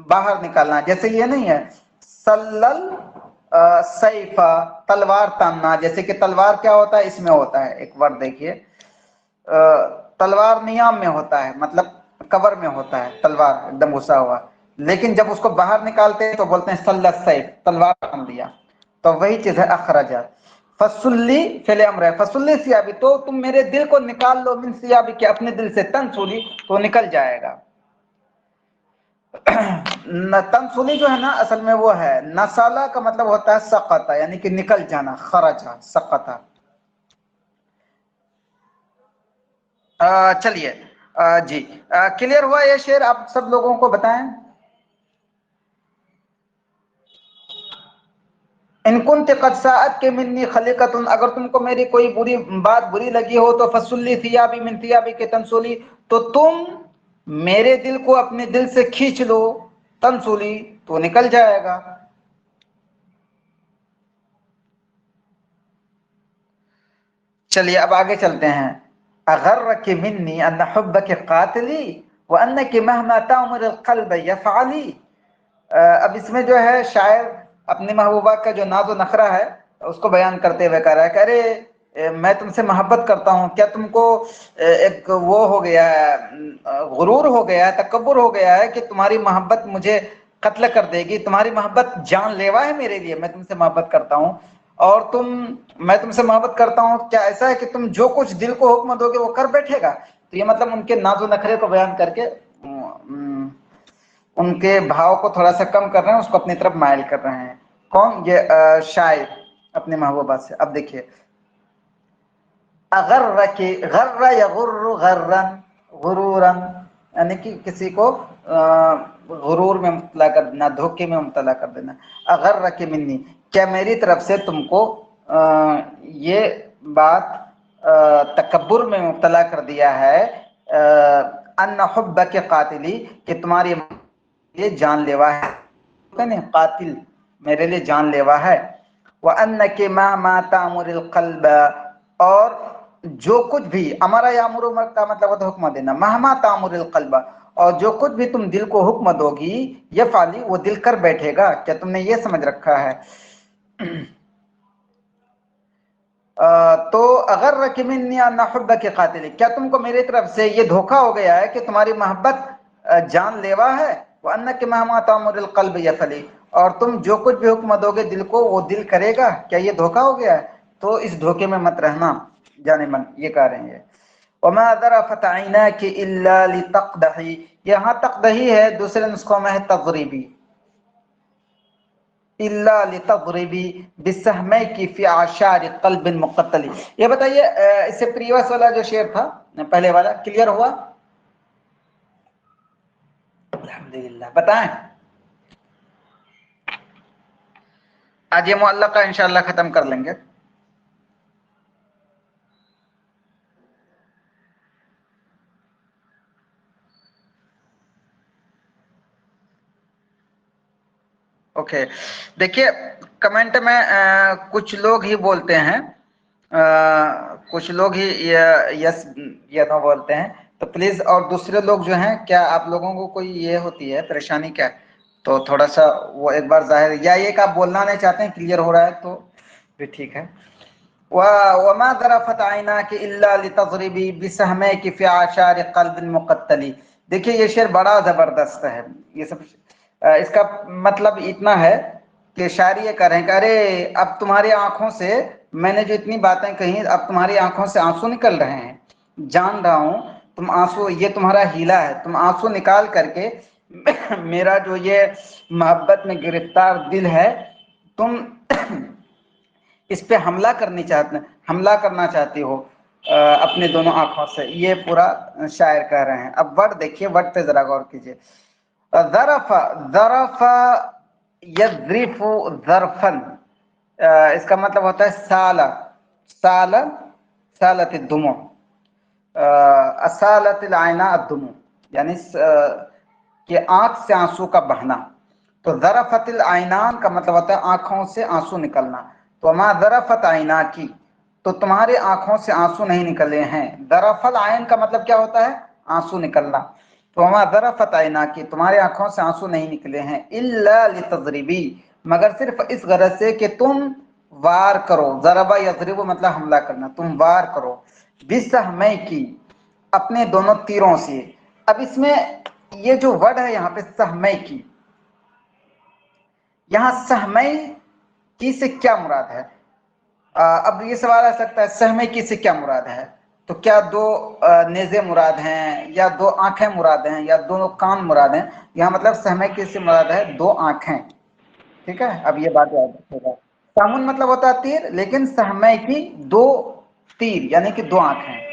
باہر نکالنا. جیسے یہ نہیں ہے سلل سیفا، تلوار تاننا، جیسے کہ تلوار کیا ہوتا ہے، اس میں ہوتا ہے ایک ورڈ دیکھیے، تلوار نیام میں ہوتا ہے، مطلب کور میں ہوتا ہے تلوار ایک دم گھسا ہوا، لیکن جب اس کو باہر نکالتے ہیں تو بولتے ہیں سل سیف، تلوار تان دیا. تو وہی چیز ہے اخرجا. فصلی فعل امر ہے، فصلی ثیابی، تو تم میرے دل کو نکال لو، من ثیابی کے اپنے دل سے، تنسلی تو نکل جائے گا. تنسلی جو ہے نا اصل میں وہ ہے، نسالہ کا مطلب ہوتا ہے سقطہ، یعنی کہ نکل جانا، خرجا سقطہ. چلیے جی کلیئر ہوا یہ شعر؟ آپ سب لوگوں کو بتائیں. ان کنت قد ساءتک منی خلیقۃ، اگر تم کو میری کوئی بات بری لگی ہو تو فصلی ثیابی من ثیابک تنسلی، تو تم میرے دل کو اپنے دل سے کھینچ لو، تنسلی تو نکل جائے گا. چلیے اب آگے چلتے ہیں. اغرک منی ان حبک قاتلی وانک مهما تأمر القلب یفعلی. اب اس میں جو ہے شاعر اپنی محبوبہ کا جو ناز و نخرہ ہے اس کو بیان کرتے ہوئے کہہ رہا ہے کہ ارے میں تم سے محبت کرتا ہوں، کیا تم کو ایک وہ ہو گیا ہے، غرور ہو گیا ہے، تکبر ہو گیا ہے کہ تمہاری محبت مجھے قتل کر دے گی؟ تمہاری محبت جان لیوا ہے میرے لیے، میں تم سے محبت کرتا ہوں، اور میں تم سے محبت کرتا ہوں، کیا ایسا ہے کہ تم جو کچھ دل کو حکم دو گے وہ کر بیٹھے گا؟ تو یہ مطلب ان کے ناز و نخرے کو بیان کر کے ان کے بھاؤ کو تھوڑا سا کم کر رہے ہیں، اس کو اپنی طرف مائل کر رہے ہیں. کون؟ یہ شاعر اپنے محبوبہ سے. اب دیکھیے اغرک، غر یغر غرن غرورن، یعنی کہ کسی کو غرور میں مبتلا کر دینا، دھوکے میں مبتلا کر دینا. اغرک منی، کیا میری طرف سے تم کو یہ بات تکبر میں مبتلا کر دیا ہے، ان حبک قاتلی، کہ تمہاری یہ جان لیوا ہے، قاتل میرے لیے جان لیوا ہے. وَأَنَّكِ مَا تَأْمُرِ الْقَلْبَ، اور جو کچھ بھی، امرا یامر کا مطلب ہوتا ہے حکم دینا، مہما تامر القلب، اور جو کچھ بھی تم دل کو حکم دو گی، یہ فعلی وہ دل کر بیٹھے گا. کیا تم نے یہ سمجھ رکھا ہے؟ تو اگر رکمنی ان حبک قاتل، کیا تم کو میری طرف سے یہ دھوکا ہو گیا ہے کہ تمہاری محبت جان لیوا ہے؟ وَأَنَّكِ مَهْمَا تَأْمُرِ الْقَلْبِ يَفْعَلِ، اور تم جو کچھ بھی حکم دو گے دل کو وہ دل کرے گا. کیا یہ دھوکا ہو گیا ہے؟ تو اس دھوکے میں مت رہنا جانے من، یہ کہہ رہے ہیں. وَمَا ذَرَفَتْ عَيْنَاكِ إِلَّا لِتَقْدَحِ، یہاں تقدحی ہے، دوسرے نسخوں میں ہے تضریبی. إِلَّا لِتَضْرِبِ بِسَهْمَيْكِ فِي عَشَارِ قَلْبٍ مُقَتَّلِ. یہ بتائیے اس سے پریوس والا جو شعر تھا پہلے والا کلیئر ہوا؟ الحمدللہ. بتائیں آج یہ معلقہ انشاءاللہ ختم کر لیں گے. اوکے دیکھیے کمنٹ میں کچھ لوگ ہی بولتے ہیں، کچھ لوگ ہی یس یا نو بولتے ہیں، تو پلیز اور دوسرے لوگ جو ہیں، کیا آپ لوگوں کو کوئی یہ ہوتی ہے پریشانی؟ کیا तो थोड़ा सा वो एक बार जाहिर, या ये आप बोलना नहीं चाहते हैं, क्लियर हो रहा है तो भी ठीक है। वमा ज़रफ़त ऐनाकी इल्ला लितज़रिबी बिसहमैकी फ़ी आशार क़ल्बिन मुक़त्तली। देखिए ये शेर बड़ा जबरदस्त है। ये सब इसका मतलब इतना है कि शायरी ये कह रहे हैं कि अरे अब तुम्हारी आंखों से मैंने जो इतनी बातें कही, अब तुम्हारी आंखों से आंसू निकल रहे हैं, जान रहा हूं तुम आंसू, ये तुम्हारा हीला है, तुम आंसू निकाल करके मेरा जो ये मोहब्बत में गिरफ्तार दिल है, तुम इस पे हमला करना चाहती हो अपने दोनों आंखों से। ये पूरा शायर कह रहे हैं। अब वर्ड देखिए, वर्ड पे जरा गौर कीजिए। ज़रफ़ ज़रफ़ यज़रिफ़ु ज़रफ़न, इसका मतलब होता है साला, साला सालत दुमो, असालत आयना दुमो, यानी कि आंख से आंसू का बहना। तो ज़रफ़तिल आयनान का मतलब होता है आंखों से आंसू निकलना। तो मा ज़रफ़त आयना की, तो तुम्हारे आंखों से आंसू नहीं निकले हैं। ज़रफ़ल आयन का मतलब क्या होता है? आंसू निकलना। तो मा ज़रफ़त आयना की, तुम्हारे आंखों से आंसू नहीं निकले हैं, इल्ला लितज़रिबी, मगर सिर्फ इस गरज से कि तुम वार करो। ज़रबा यज़रिबु मतलब हमला करना, तुम वार करो। बिसहमै की, अपने दोनों तीरों से। अब इसमें ये जो वर्ड है यहाँ पे सहमै की, यहाँ सहमै की से क्या मुराद है? अब ये सवाल आ सकता है सहमै की से क्या मुराद है? तो क्या दो नेज़े मुराद हैं, या दो आंखें मुराद हैं, या दोनों कान मुराद हैं? यहाँ मतलब सहमै की से मुराद है दो आंखें। ठीक है, अब ये बात याद रखिएगा। सामुन मतलब होता है तीर, लेकिन सहमै की दो तीर यानी कि दो आंखें।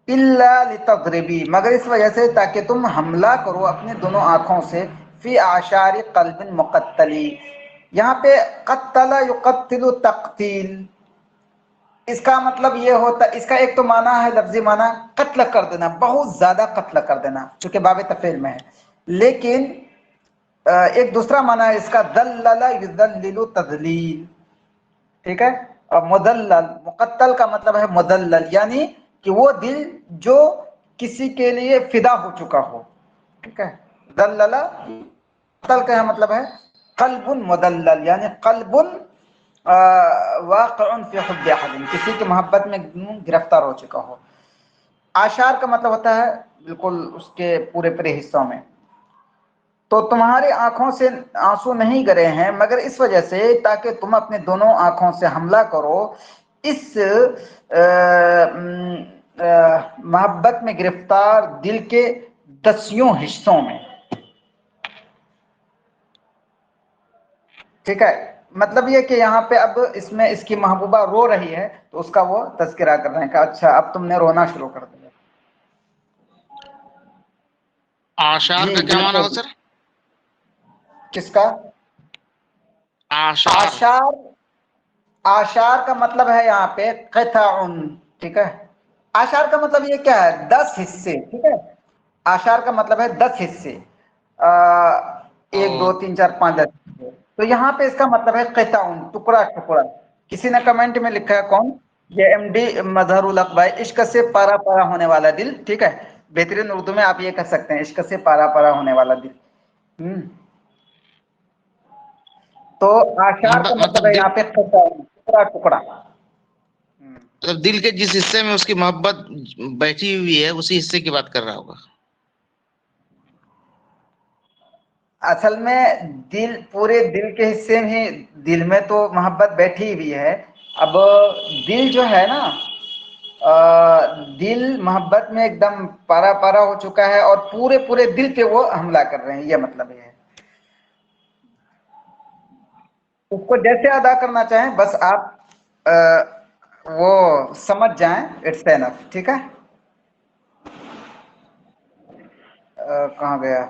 इल्ला लितज़रिबी, मगर इस वजह से ताकि तुम हमला करो अपने दोनों आंखों से, फी आशार क़ल्बिन मुक़त्तली। यहाँ पे क़त्तला युक़त्तिलु तक़तील, इसका मतलब ये होता, इसका एक तो माना है, लफ्जी माना कत्ल कर देना, बहुत ज्यादा कत्ल कर देना, चूंकि बाबे तफेल में है। लेकिन एक दूसरा माना है इसका दल्लला युदल्लिलु तदलील। ठीक है, और मुदल्लल, मुक़त्तल का मतलब है मुदल्लल, यानी कि वो दिल जो किसी के लिए फिदा हो चुका हो। ठीक है, दल्लला मुक़त्तल का मतलब है क़ल्बुन मुदल्लल, यानी क़ल्बुन वाक़िउन फ़ी हुब्बि अहदिन, किसी की मोहब्बत में गिरफ्तार हो चुका हो। आशार का मतलब होता है बिल्कुल उसके पूरे पूरे हिस्सों में। तो तुम्हारे आंखों से आंसू नहीं गिरे हैं मगर इस वजह से ताकि तुम अपने दोनों आंखों से हमला करो इस मोहब्बत में गिरफ्तार दिल के 10 हिस्सों में। ठीक है, मतलब ये कि यहाँ पे अब इसमें इसकी महबूबा रो रही है तो उसका वो तज़किरा कर रहे हैं कि अच्छा अब तुमने रोना शुरू कर दिया। आशार का क्या माना हो सर? किसका? आशार। आशार, आशार का मतलब है यहाँ पे क़िताउन। ठीक है, आशार का मतलब ये क्या है? 10 हिस्से। ठीक है, आशार का मतलब है 10 हिस्से, 1 2 3 4 5 10। तो यहाँ पे इसका मतलब है क़िताउन, टुकड़ा टुकड़ा। किसी ने कमेंट में लिखा है, कौन? ये एमडी मजहरुल हक भाई, इश्क से पारा पारा होने वाला दिल। ठीक है, बेहतरीन उर्दू में आप ये कह सकते हैं, इश्क से पारा पारा होने वाला दिल। तो आशार का मतलब है यहाँ पे टुकड़ा टुकड़ा। मतलब दिल के जिस हिस्से में उसकी मोहब्बत बैठी हुई है उसी हिस्से की बात कर रहा होगा। असल में दिल, पूरे दिल के हिस्से में, दिल में तो मोहब्बत बैठी हुई है। अब दिल जो है ना, दिल मोहब्बत में एकदम पारा पारा हो चुका है और पूरे पूरे दिल पे वो हमला कर रहे हैं, ये मतलब ये है। उसको जैसे अदा करना चाहें बस आप वो समझ जाएं, इट्स एनफ। ठीक है, कहाँ गया?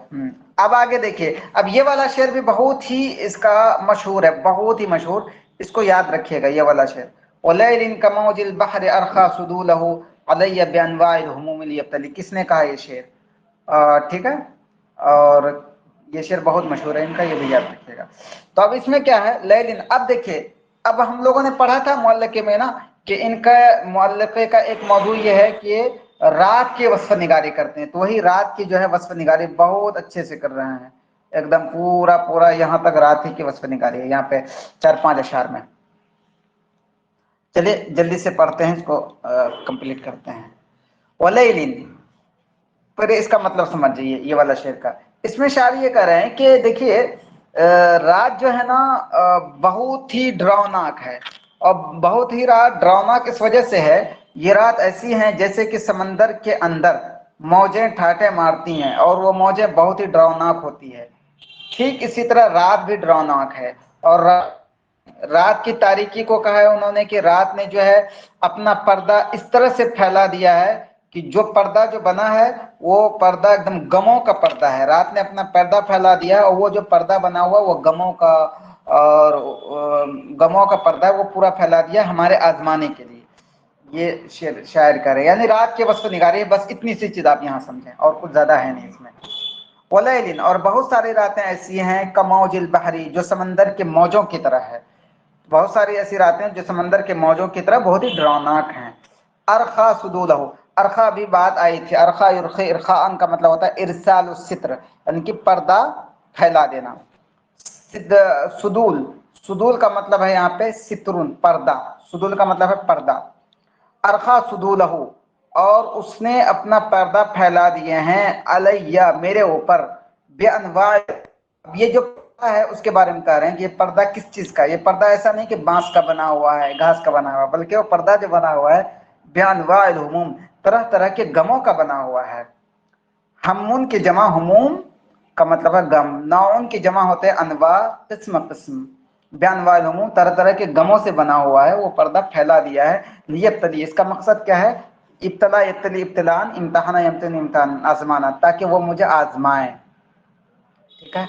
अब आगे देखिए, अब ये वाला शेर भी बहुत ही इसका मशहूर है, बहुत ही मशहूर। इसको याद रखिएगा ये वाला शेर। वलैलिन कमौजिल बहर अरखा सुदूलहु अलैया बिअनवाइल हुमूमिल यब्तली। किसने कहा ये शेर? ठीक है, और ये शेर बहुत मशहूर है इनका, ये भी याद रखिएगा। तो अब इसमें क्या है लैलिन, अब देखिए, अब हम लोगों ने पढ़ा था मुअल्लक़े में ना कि इनका मुअल्लक़े का एक मौजू ये है कि रात की वस्फ़ निगारी करते हैं। तो वही रात की जो है वस्फ़ निगारी बहुत अच्छे से कर रहे हैं। एकदम पूरा पूरा यहाँ तक रात ही की वस्फ निकाली है यहाँ पे 4-5 अशार में। चलिए जल्दी से पढ़ते हैं, इसको कंप्लीट करते हैं। वलैलिन, पर इसका मतलब समझिए ये वाला शेर का। इसमें शायर ये कह रहे हैं कि देखिए रात जो है ना बहुत ही डरावनाक है, और बहुत ही रात डरावनाक इस वजह से है, ये रात ऐसी है जैसे कि समंदर के अंदर मौजें ठाटे मारती हैं और वो मौजें बहुत ही डरावनाक होती है। ठीक इसी तरह रात भी डरावनाक है। और रात की तारीकी को कहा है उन्होंने कि रात ने जो है अपना पर्दा इस तरह से फैला दिया है कि जो पर्दा जो बना है वो पर्दा एकदम गमों का पर्दा है। रात ने अपना पर्दा फैला दिया है और वो जो पर्दा बना हुआ वो गमों का, और गमों का पर्दा है वो पूरा फैला दिया हमारे आजमाने के लिए। ये शेर शायर कर रहे हैं, यानी रात के वस्फ निगारी है। बस इतनी सी चीज आप यहाँ समझें, और कुछ ज्यादा है नहीं इसमें। वलैलिन, और बहुत सारी रातें ऐसी हैं कमौजिल बहरी, जो समंदर के मौजों की तरह है। बहुत सारी ऐसी रातें जो समंदर के मौजों की तरह बहुत ही डरावनाक हैं। अरखा सुदूलहु, अरखा भी बात आई थी। अरखा युरखी, इरखान का मतलब होता है इरसाल सित्र, यानी कि पर्दा फैला देना। सुदूल, सुदूल का मतलब है यहाँ पे सितरुन, पर्दा। सुदूल का मतलब है पर्दा। अरखा सुदूलहु, और उसने अपना पर्दा फैला दिए हैं अलैया, मेरे ऊपर, बेअनवा। ये जो पर्दा है उसके बारे में कह रहे हैं कि ये पर्दा किस चीज का। ये पर्दा ऐसा नहीं कि बांस का बना हुआ है, घास का बना हुआ है, बल्कि वो पर्दा जो बना हुआ है बेअनवाइल हुमूम, तरह तरह के गमों का बना हुआ है। हमून की जमा हुमूम का मतलब है गम, नाउन की जमा होते हैं अनवा, किस्म किस्म। बेअनवाइल हुमूम, तरह तरह के गमों से बना हुआ है, वो पर्दा फैला दिया है। लियब्तली, इसका मकसद क्या है? इब्तला यब्तली इब्तिलान, इम्तहाना यम्तहिन इम्तिहान, आजमाना, ताकि वो मुझे आजमाए। ठीक है,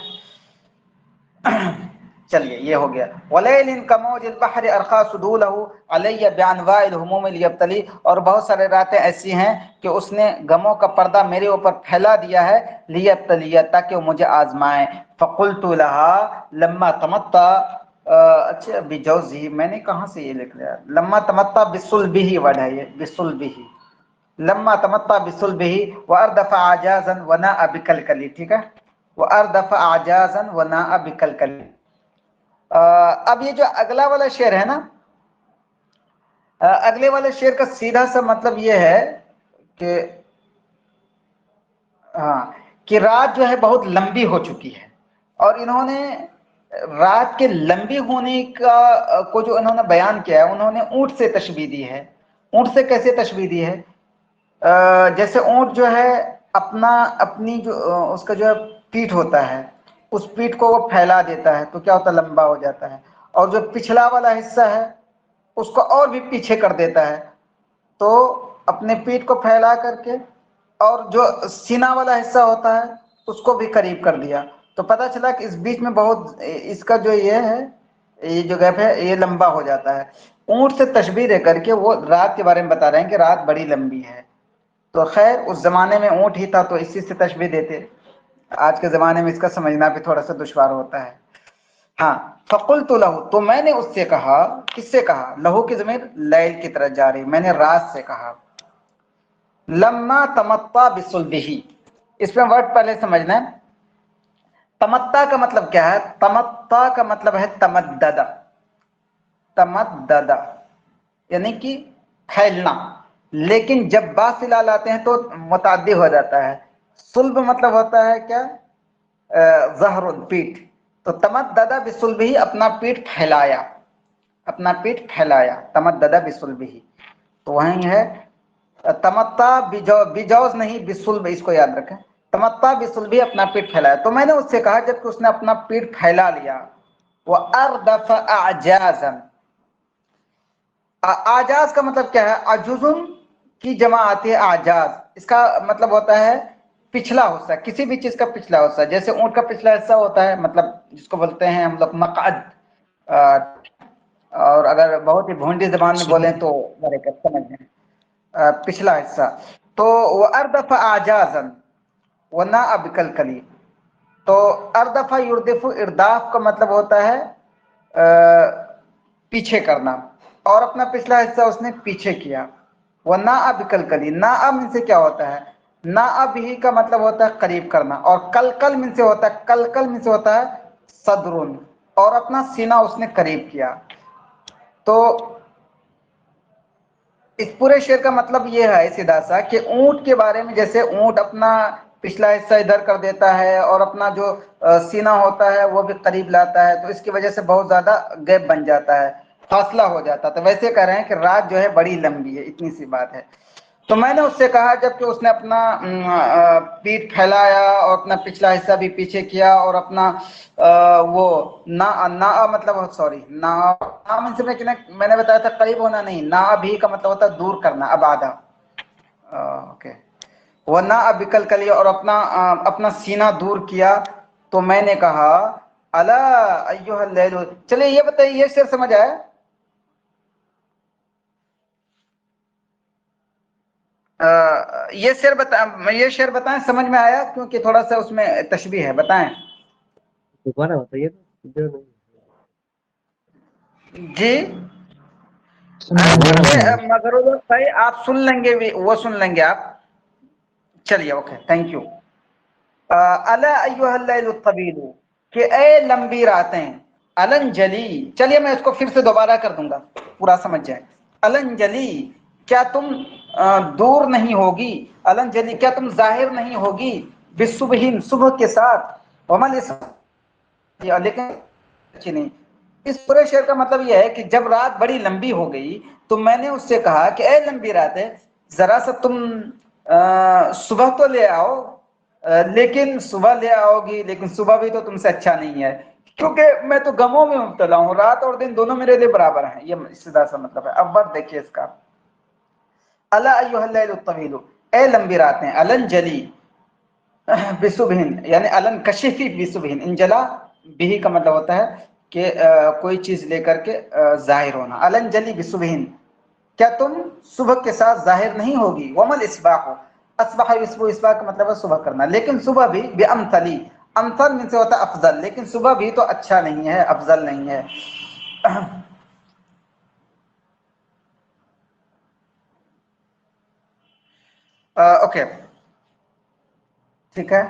चलिए ये हो गया। वलैलिन कमौजिल बहर अरखा सुदूलहु अलैया बिअनवाइल हुमूम लियब्तली, और बहुत सारे रातें ऐसी हैं कि उसने गमों का पर्दा मेरे ऊपर फैला दिया है, लियब्तलिया, ताकि वो मुझे आजमाए। फकुल्तु लहा लम्मा तमत्ता, अच्छा बिजौजी, मैंने कहाँ से ये लिख लिया? लम्मा तमत्ता बिसुल्बिही वर्ड है ये, बिसुल्बिही। लम्मा तमत्ता बिसुल्बिही व अर्दफा आजाजन व ना बिकलकली। ठीक है, व अर्दफा आजाजन व ना बिकलकली। अब ये जो अगला वाला शेर है ना, अगले वाले शेर का सीधा सा मतलब ये है कि हाँ, कि रात जो है बहुत लंबी हो चुकी है, और इन्होंने रात के लंबी होने का को जो इन्होंने बयान किया है, उन्होंने ऊंट से तशबीह दी है। ऊंट से कैसे तशबीह दी है? जैसे ऊंट जो है अपना अपनी जो उसका जो है पीठ होता है, उस पीठ को वो फैला देता है तो क्या होता है? लंबा हो जाता है। और जो पिछला वाला हिस्सा है उसको और भी पीछे कर देता है, तो अपने पीठ को फैला करके, और जो सीना वाला हिस्सा होता है उसको भी करीब कर दिया, तो पता चला कि इस बीच में बहुत, इसका जो ये है, ये जो गैप है ये लंबा हो जाता है। ऊंट से तशबीह दे करके वो रात के बारे में बता रहे हैं कि रात बड़ी लंबी है। तो खैर उस जमाने में ऊंट ही था तो इसी से तशबीह देते। आज के जमाने में इसका समझना भी थोड़ा सा दुश्वार होता है। हाँ, फकुल्तु लहू, तो मैंने उससे कहा। किससे कहा? लहू की ज़मीर लैल की तरफ जा रही, मैंने रात से कहा। लम्मा तमत्ता बिसुल्बिही, इसमें वर्ड पहले समझना है। तमत्ता का मतलब क्या है? तमत्ता का मतलब है तमद्ददा। तमद्ददा यानी कि फैलना, लेकिन जब बा सिला लाते हैं तो मुतअद्दी हो जाता है। सुल्ब मतलब होता है क्या? ज़हरुल, पीठ। तो तमद्ददा बिसुल्बिही, अपना पीठ फैलाया, अपना पीठ फैलाया, तमद्ददा बिसुल्बिही। तो वहीं है तमत्ता बिजौज नहीं बिसुल्ब, इसको याद रखें। तमत्ता बिसुल्बिही, अपना पीठ फैलाया। तो मैंने उससे कहा जबकि उसने अपना पीठ फैला लिया। वो अर्दफ आजाजन, आजाज का मतलब क्या है? अजुजुन की जमा आती है आजाज, इसका मतलब होता है पिछला हिस्सा, किसी भी चीज का पिछला हिस्सा। जैसे ऊंट का पिछला हिस्सा होता है, मतलब जिसको बोलते हैं हम लोग मक़अद, और अगर बहुत ही भोंडी जबान में बोले तो बरकत समझ में, पिछला हिस्सा। तो वह अर्दफा आजाजन वना अबिकलकली, तो अर्दफा युर्दिफु, इर्दाफ का मतलब होता है पीछे करना, और अपना पिछला हिस्सा उसने पीछे किया। वह ना अबिकलकली, ना अब इनसे क्या होता है? ना अब ही का मतलब होता है करीब करना, और कल कल में से होता है, कल कल में से होता है सदरुन, और अपना सीना उसने करीब किया। तो इस पूरे शेर का मतलब ये है सीधा सा कि ऊंट के बारे में, जैसे ऊंट अपना पिछला हिस्सा इधर कर देता है और अपना जो सीना होता है वो भी करीब लाता है, तो इसकी वजह से बहुत ज्यादा गैप बन जाता है, फासला हो जाता है। तो वैसे कह रहे हैं कि रात जो है बड़ी लंबी है, इतनी सी बात है। तो मैंने उससे कहा, जबकि उसने अपना पीठ फैलाया और अपना पिछला हिस्सा भी पीछे किया और अपना वो ना ना मतलब सॉरी ना ना मैंने बताया था करीब होना नहीं, ना भी का मतलब होता है दूर करना, अब आधा। ओके, वो ना अबिकल कली और अपना सीना दूर किया। तो मैंने कहा अला अय्युहल लैल, चलिए ये बताइए, ये शेर समझ आया? ये शेर बताएं, समझ में आया? क्योंकि थोड़ा सा उसमें तशबीह है, बताएं दोबारा बताइए तो। जी। मगरूर भाई आप सुन लेंगे, वो सुन लेंगे आप, चलिए ओके, थैंक यू। अला अय्युहल लैलु तवीलु, कि ए लंबी रातें, अलन जली, चलिए मैं इसको फिर से दोबारा कर दूंगा, पूरा समझ जाए। अलन जली, क्या तुम दूर नहीं होगी, अलन जली क्या तुम जाहिर नहीं होगी, बिसुबहिन सुबह के साथ, वमल इस, लेकिन अच्छी नहीं। इस पूरे शेर का मतलब यह है कि जब रात बड़ी लंबी हो गई तो मैंने उससे कहा कि ए लंबी रातें, जरा सा तुम सुबह तो ले आओ, लेकिन सुबह ले आओगी, लेकिन सुबह भी तो तुमसे अच्छा नहीं है, क्योंकि मैं तो गमों में मुब्तला हूँ, रात और दिन दोनों मेरे लिए बराबर हैं। ये सीधा सा मतलब है। अब बात देखिए इसका, अला अय्युहल लैलु तवीलु, ए लंबी रातें, अलन जली बिसुबहिन, यानी अलन कशिफी बिसुबहिन, इंजला बिही का मतलब होता है कि कोई चीज लेकर के जाहिर होना। अलन जली बिसुबहिन, क्या तुम सुबह के साथ जाहिर नहीं होगी, वमल इसबाह, असबाह इसबाह का मतलब है सुबह करना, लेकिन सुबह भी बेअमतली, अमतल में से होता है अफजल, लेकिन सुबह भी तो अच्छा नहीं है, अफजल नहीं है। ओके, ठीक है।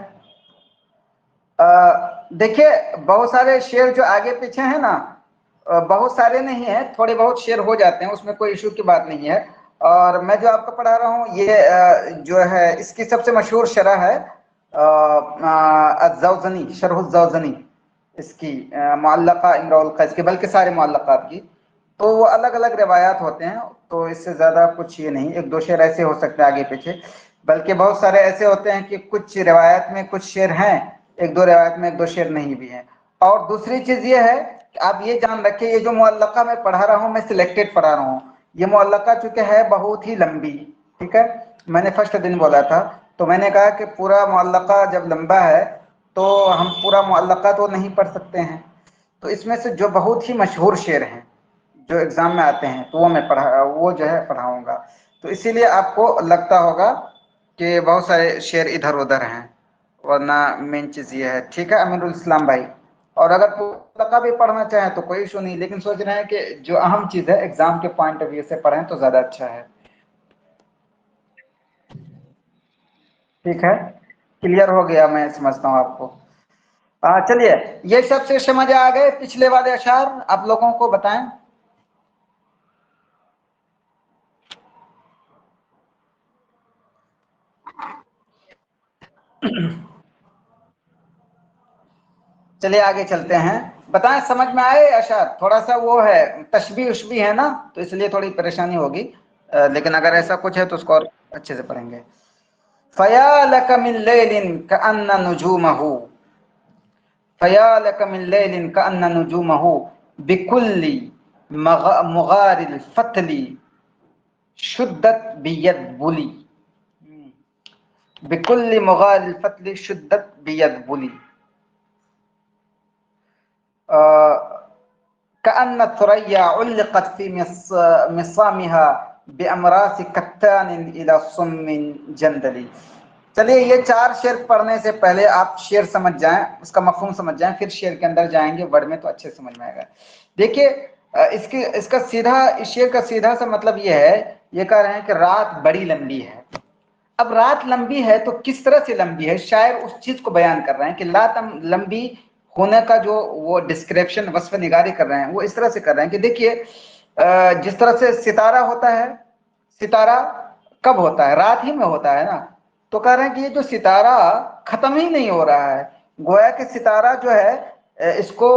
देखिए बहुत सारे शेर जो आगे पीछे हैं ना, बहुत सारे नहीं है, थोड़े बहुत शेर हो जाते हैं, उसमें कोई इशू की बात नहीं है। और मैं जो आपको पढ़ा रहा हूँ ये जो है इसकी सबसे मशहूर शरह है अज़्ज़ौज़नी, शरहुज़्ज़ौज़नी, इसकी मुअल्लक़ा इम्रुल क़ैस की, बल्कि सारे मुअल्लक़ात की। तो वो अलग अलग रिवायात होते हैं, तो इससे ज़्यादा कुछ ये नहीं, एक दो शेर ऐसे हो सकते हैं आगे पीछे, बल्कि बहुत सारे ऐसे होते हैं कि कुछ रिवायत में कुछ शेर हैं, एक दो रिवायत में एक दो शेर नहीं भी हैं। और दूसरी चीज़ ये है कि आप ये जान रखिए, ये जो मुअल्लक़ा मैं पढ़ा रहा हूँ, मैं सिलेक्टेड पढ़ा रहा हूँ, ये मुअल्लक़ा चूँकि है बहुत ही लंबी, ठीक है, मैंने फर्स्ट दिन बोला था, तो मैंने कहा कि पूरा मुअल्लक़ा जब लंबा है तो हम पूरा मुअल्लक़ा तो नहीं पढ़ सकते हैं, तो इसमें से जो बहुत ही मशहूर शेर हैं जो एग्जाम में आते हैं, तो वो जो है पढ़ाऊंगा। तो इसीलिए आपको लगता होगा कि बहुत सारे शेर इधर उधर हैं, वरना मेन चीज़ ये है, ठीक है अमीरुल इस्लाम भाई। और अगर पुस्तका भी पढ़ना चाहें तो कोई इशू नहीं, लेकिन सोच रहे हैं कि जो अहम चीज़ है एग्जाम के पॉइंट ऑफ व्यू से पढ़ें तो ज़्यादा अच्छा है। ठीक है, क्लियर हो गया, मैं समझता हूँ आपको। चलिए, ये सब से समझ आ गए पिछले वाले अशार आप लोगों को बताएं। चलिए आगे चलते हैं, बताएं समझ में आए अशार? थोड़ा सा वो है तशबीह उशबी है ना, तो इसलिए थोड़ी परेशानी होगी, लेकिन अगर ऐसा कुछ है तो उसको और अच्छे से पढ़ेंगे। फया लक मिन लैलिन कअन्ना नुजूमहु, फया लक मिन लैलिन कअन्ना नुजूमहु बिकुल्ली मुगारिल फतली शुद्दत बियद बुली, बिकुल्ली मुगारिल फतली शुद्दत बियद बुली, कअन्न थुरैया उल्लिक़त फी मिसामिहा बिअमरास कत्तान इला सुम्मिन जंदली। चलिए ये चार शेर पढ़ने से पहले आप शेर समझ जाएं, उसका मफहूम समझ जाएं, फिर शेर के अंदर जाएंगे, वर्ड में तो अच्छे समझ में आएगा। देखिए इस शेर का सीधा सा मतलब ये है, ये कह रहे हैं कि रात बड़ी लंबी है, अब रात लंबी है तो किस तरह से लंबी है, शायर उस चीज को बयान कर रहे हैं कि रात लंबी होने का जो वो डिस्क्रिप्शन वस्फ निगारी कर रहे हैं वो इस तरह से कर रहे हैं कि देखिए जिस तरह से सितारा होता है, सितारा कब होता है, रात ही में होता है ना, तो कह रहे हैं कि ये जो सितारा खत्म ही नहीं हो रहा है, गोया कि सितारा जो है इसको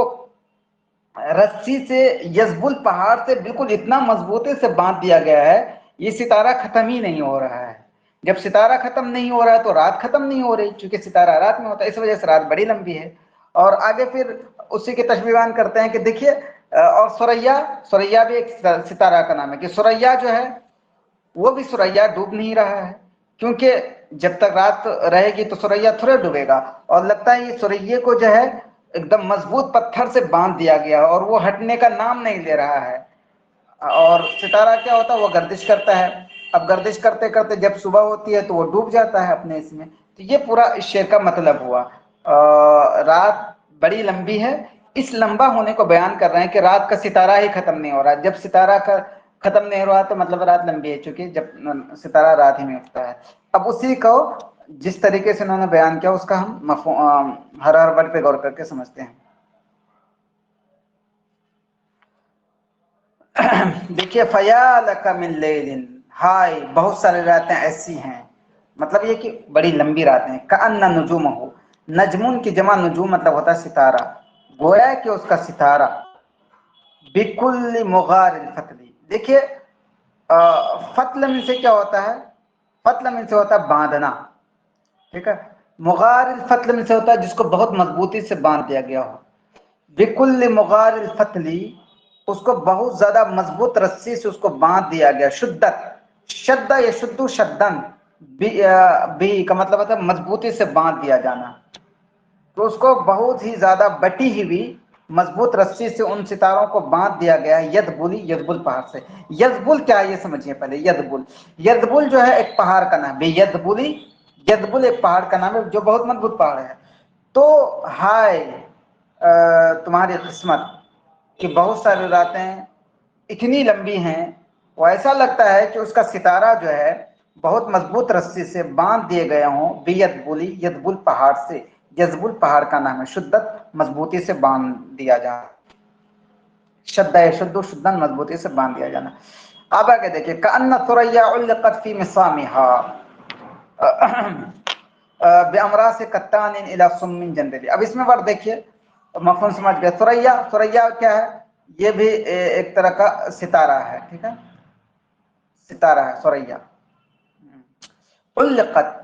रस्सी से यजबुल पहाड़ से बिल्कुल इतना मजबूती से बांध दिया गया है, ये सितारा खत्म ही नहीं हो रहा है। जब सितारा खत्म नहीं हो रहा है तो रात खत्म नहीं हो रही, क्योंकि सितारा रात में होता है, इस वजह से रात बड़ी लंबी है। और आगे फिर उसी के तशबीहान करते हैं कि देखिए और सुरैया भी एक सितारा का नाम है कि सुरैया जो है वो भी सुरैया डूब नहीं रहा है, क्योंकि जब तक रात रहेगी तो सुरैया थोड़े डूबेगा। और लगता है ये सुरैये को जो है एकदम मजबूत पत्थर से बांध दिया गया और वो हटने का नाम नहीं ले रहा है। और सितारा क्या होता है, वो गर्दिश करता है, अब गर्दिश करते करते जब सुबह होती है तो वो डूब जाता है अपने इसमें। तो ये पूरा इस शेर का मतलब हुआ, रात बड़ी लंबी है, इस लंबा होने को बयान कर रहे हैं कि रात का सितारा ही खत्म नहीं हो रहा। जब सितारा का खत्म नहीं हो रहा तो मतलब रात लंबी है, चूंकि जब सितारा रात ही में उठता है। अब उसी को जिस तरीके से उन्होंने बयान किया उसका हम हर वर्ड पे गौर करके समझते हैं। देखिए फयाल का मिन लैलिन, हाय बहुत सारी रातें ऐसी हैं, मतलब ये कि बड़ी लंबी रातें हैं। कअन्ना नुजूम हो, नजमुन की जमा नुजूम मतलब होता है सितारा, गोया कि उसका सितारा बिकुल्ली मुगारिल फतली। देखिए फतल में से क्या होता है, फतल में से होता है बांधना, ठीक है। मुगारिल फतल में से होता है जिसको बहुत मजबूती से बांध दिया गया हो। बिकुल्ली मुगारिल फतली, उसको बहुत ज्यादा मजबूत रस्सी से उसको बांध दिया गया। शुद्दत, शद्दा या शुद्धु शद्दन, बी का मतलब होता है मजबूती से बांध दिया जाना। तो उसको बहुत ही ज्यादा बटी हुई मजबूत रस्सी से उन सितारों को बांध दिया गया है। यदबुली, यदबुल पहाड़ से। यदबुल क्या है ये समझिए पहले। यदबुल, यदबुल जो है एक पहाड़ का नाम है। यदबुली, यदबुल एक पहाड़ का नाम है जो बहुत मजबूत पहाड़ है। तो हाय तुम्हारी किस्मत कि बहुत सारी रातें इतनी लंबी हैं, वो ऐसा लगता है कि उसका सितारा जो है बहुत मजबूत रस्सी से बांध दिए गए हों। बेयदबुली, यदबुल पहाड़ से, यजबुल पहाड़ का नाम है। शुद्दत मजबूती से बांध दिया जाना, शद्दा शुद्ध शुद्धन मजबूती से बांध दिया जाना। अब आगे देखिए कअन्न सुरैया उल्लिक़त फी मिसामिहा बेअमरा से कत्तान इला सुम्मिन जनरली। अब इसमें वर्ड देखिए मफहूम समझ गए। सुरैया, सुरैया क्या है, ये भी एक तरह का सितारा है, ठीक है, सितारा है सुरैया। उल्लिक़त,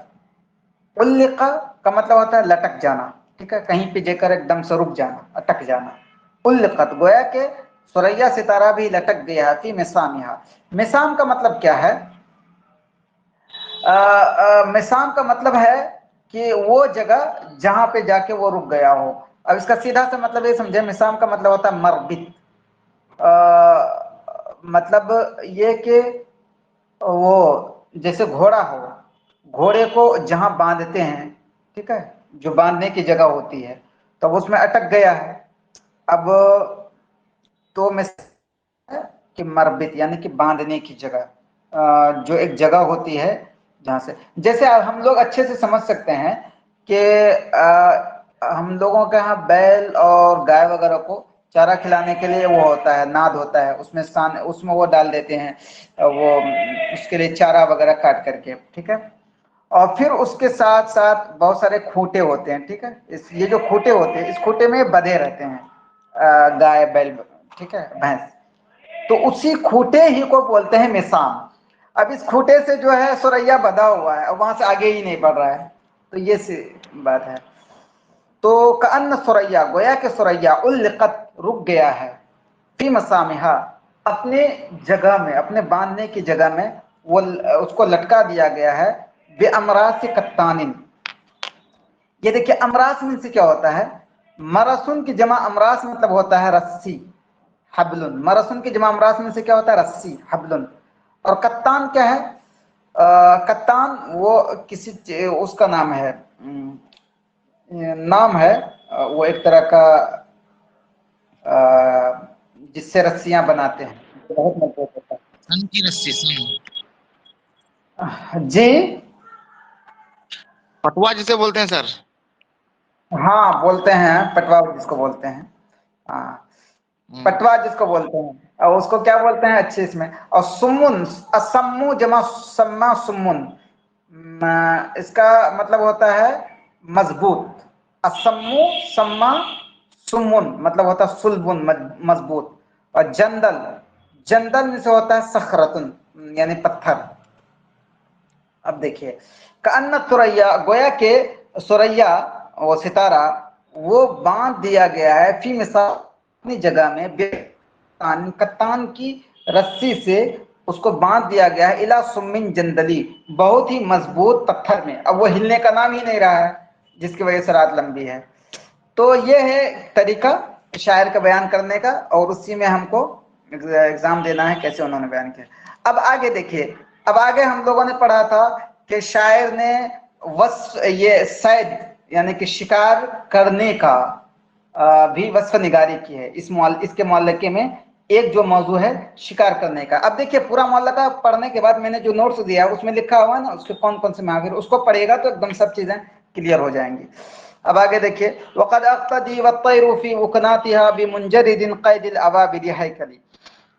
उल्लिक़ा का मतलब होता है लटक जाना, ठीक है, कहीं पे जाकर एकदम से रुक जाना, अटक जाना। उल्लिक़त गोया के सुरैया सितारा भी लटक गया थी मिसामिहा। मिसाम का मतलब क्या है, मिसाम का मतलब है कि वो जगह जहां पे जाके वो रुक गया हो। अब इसका सीधा सा मतलब ये समझे, मिसाम का मतलब होता है मरबित, मतलब ये कि वो जैसे घोड़ा हो, घोड़े को जहां बांधते हैं, ठीक है, जो बांधने की जगह होती है, तो उसमें अटक गया है। अब तो मैं कि मरबित यानी कि बांधने की जगह, जो एक जगह होती है जहां से, जैसे हम लोग अच्छे से समझ सकते हैं कि हम लोगों के यहाँ बैल और गाय वगैरह को चारा खिलाने के लिए वो होता है, नाद होता है, उसमें वो डाल देते हैं, वो उसके लिए चारा वगैरह काट करके, ठीक है। और फिर उसके साथ साथ बहुत सारे खूंटे होते हैं, ठीक है। ये जो खूंटे होते हैं, इस खूंटे में बंधे रहते हैं गाय बैल, ठीक है, भैंस। तो उसी खूंटे ही को बोलते हैं मिसाम। अब इस खूंटे से जो है सुरैया बंधा हुआ है और वहां से आगे ही नहीं बढ़ रहा है, तो ये सी बात है। तो कअन्न सुरैया गोया के सुरैया उल्लिक़त रुक गया है, फी मसामिहा अपने जगह में, अपने बांधने की जगह में वो उसको लटका दिया गया है। बेअमरास कत्तानिन, ये देखिए अमरास में से क्या होता है, मरसुन की जमा अमरास मतलब होता है रस्सी, हबलुन। मरसुन की जमा अमरास में से क्या होता है, रस्सी, हबलुन। और कत्तान क्या है, कत्तान वो किसी उसका नाम है, नाम है, वो एक तरह का जिससे रस्सियां बनाते हैं, बहुत मजबूत होता है। सन की रस्सी, सन। जी पटुआ जिसे बोलते हैं सर। हाँ बोलते हैं, पटवा जिसको बोलते हैं, हाँ पटवा जिसको बोलते हैं, और उसको क्या बोलते हैं अच्छे इसमें। और सुम्मुन, असम्मु जमा सम्मा सुम्मुन, इसका मतलब होता है मजबूत। असम्मु सम्मा सुम्मुन मतलब होता है सुल्बुन, मजबूत। और जंदल, जंदल में से होता है सखरतुन यानी पत्थर। अब देखिए, कान्ना सुरैया, गोया के सुरैया वो सितारा वो बांध दिया गया है, फी मिसाल अपनी जगह में, कत्तान की रस्सी से उसको बांध दिया गया है, इला सुम्मिन जंदली, बहुत ही मजबूत पत्थर में। अब वो हिलने का नाम ही नहीं रहा है, जिसकी वजह से रात लंबी है। तो ये है तरीका शायर का बयान करने का, और उसी में हमको एग्जाम देना है कैसे उन्होंने बयान किया। अब आगे देखिए, अब आगे हम लोगों ने पढ़ा था कि शायर ने वस्फ, ये सैद यानी कि शिकार करने का भी वस्फ निगारी की है। इसके मुअल्लके में एक जो मौजू है शिकार करने का। अब देखिए, पूरा मुअल्लका पढ़ने के बाद मैंने जो नोट्स दिया है उसमें लिखा हुआ है ना, उसके कौन कौन से महावीर, उसको पढ़ेगा तो एकदम सब चीजें क्लियर हो जाएंगी। अब आगे देखिए, वक़द अक़्तदी वत्तैरु फी उकनातिहा बिमुंजरिदिन क़ैदिल अवाबिद हैकली।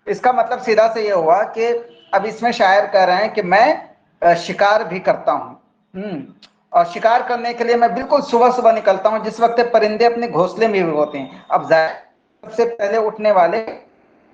इसका मतलब सीधा से ये हुआ कि अब इसमें शायर कह रहे हैं कि मैं शिकार भी करता हूँ, और शिकार करने के लिए मैं बिल्कुल सुबह सुबह निकलता हूँ, जिस वक्त परिंदे अपने घोंसले में भी होते हैं। अब सबसे पहले उठने वाले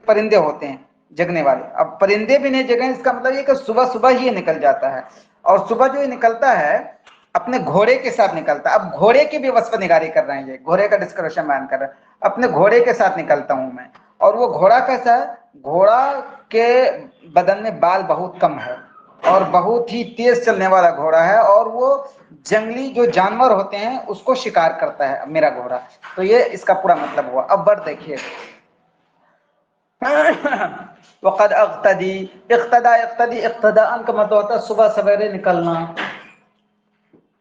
परिंदे होते हैं, जगने वाले। अब परिंदे भी नहीं जगें, इसका मतलब ये कि सुबह सुबह ही निकल जाता है, और सुबह जो निकलता है अपने घोड़े के साथ निकलता है। अब घोड़े की भी वस्फ निगारी कर रहे हैं, ये घोड़े का डिस्क्रिप्शन बयान कर रहे हैं। अपने घोड़े के साथ निकलता हूं मैं, और वो घोड़ा कैसा है, घोड़ा के बदन में बाल बहुत कम है, और बहुत ही तेज चलने वाला घोड़ा है, और वो जंगली जो जानवर होते हैं उसको शिकार करता है मेरा घोड़ा। तो ये इसका पूरा मतलब हुआ। अब बढ़ देखिए, वक़द अक़्तदी, इक़्तदा, इक़्तदाअन का मतलब होता है सुबह सवेरे निकलना।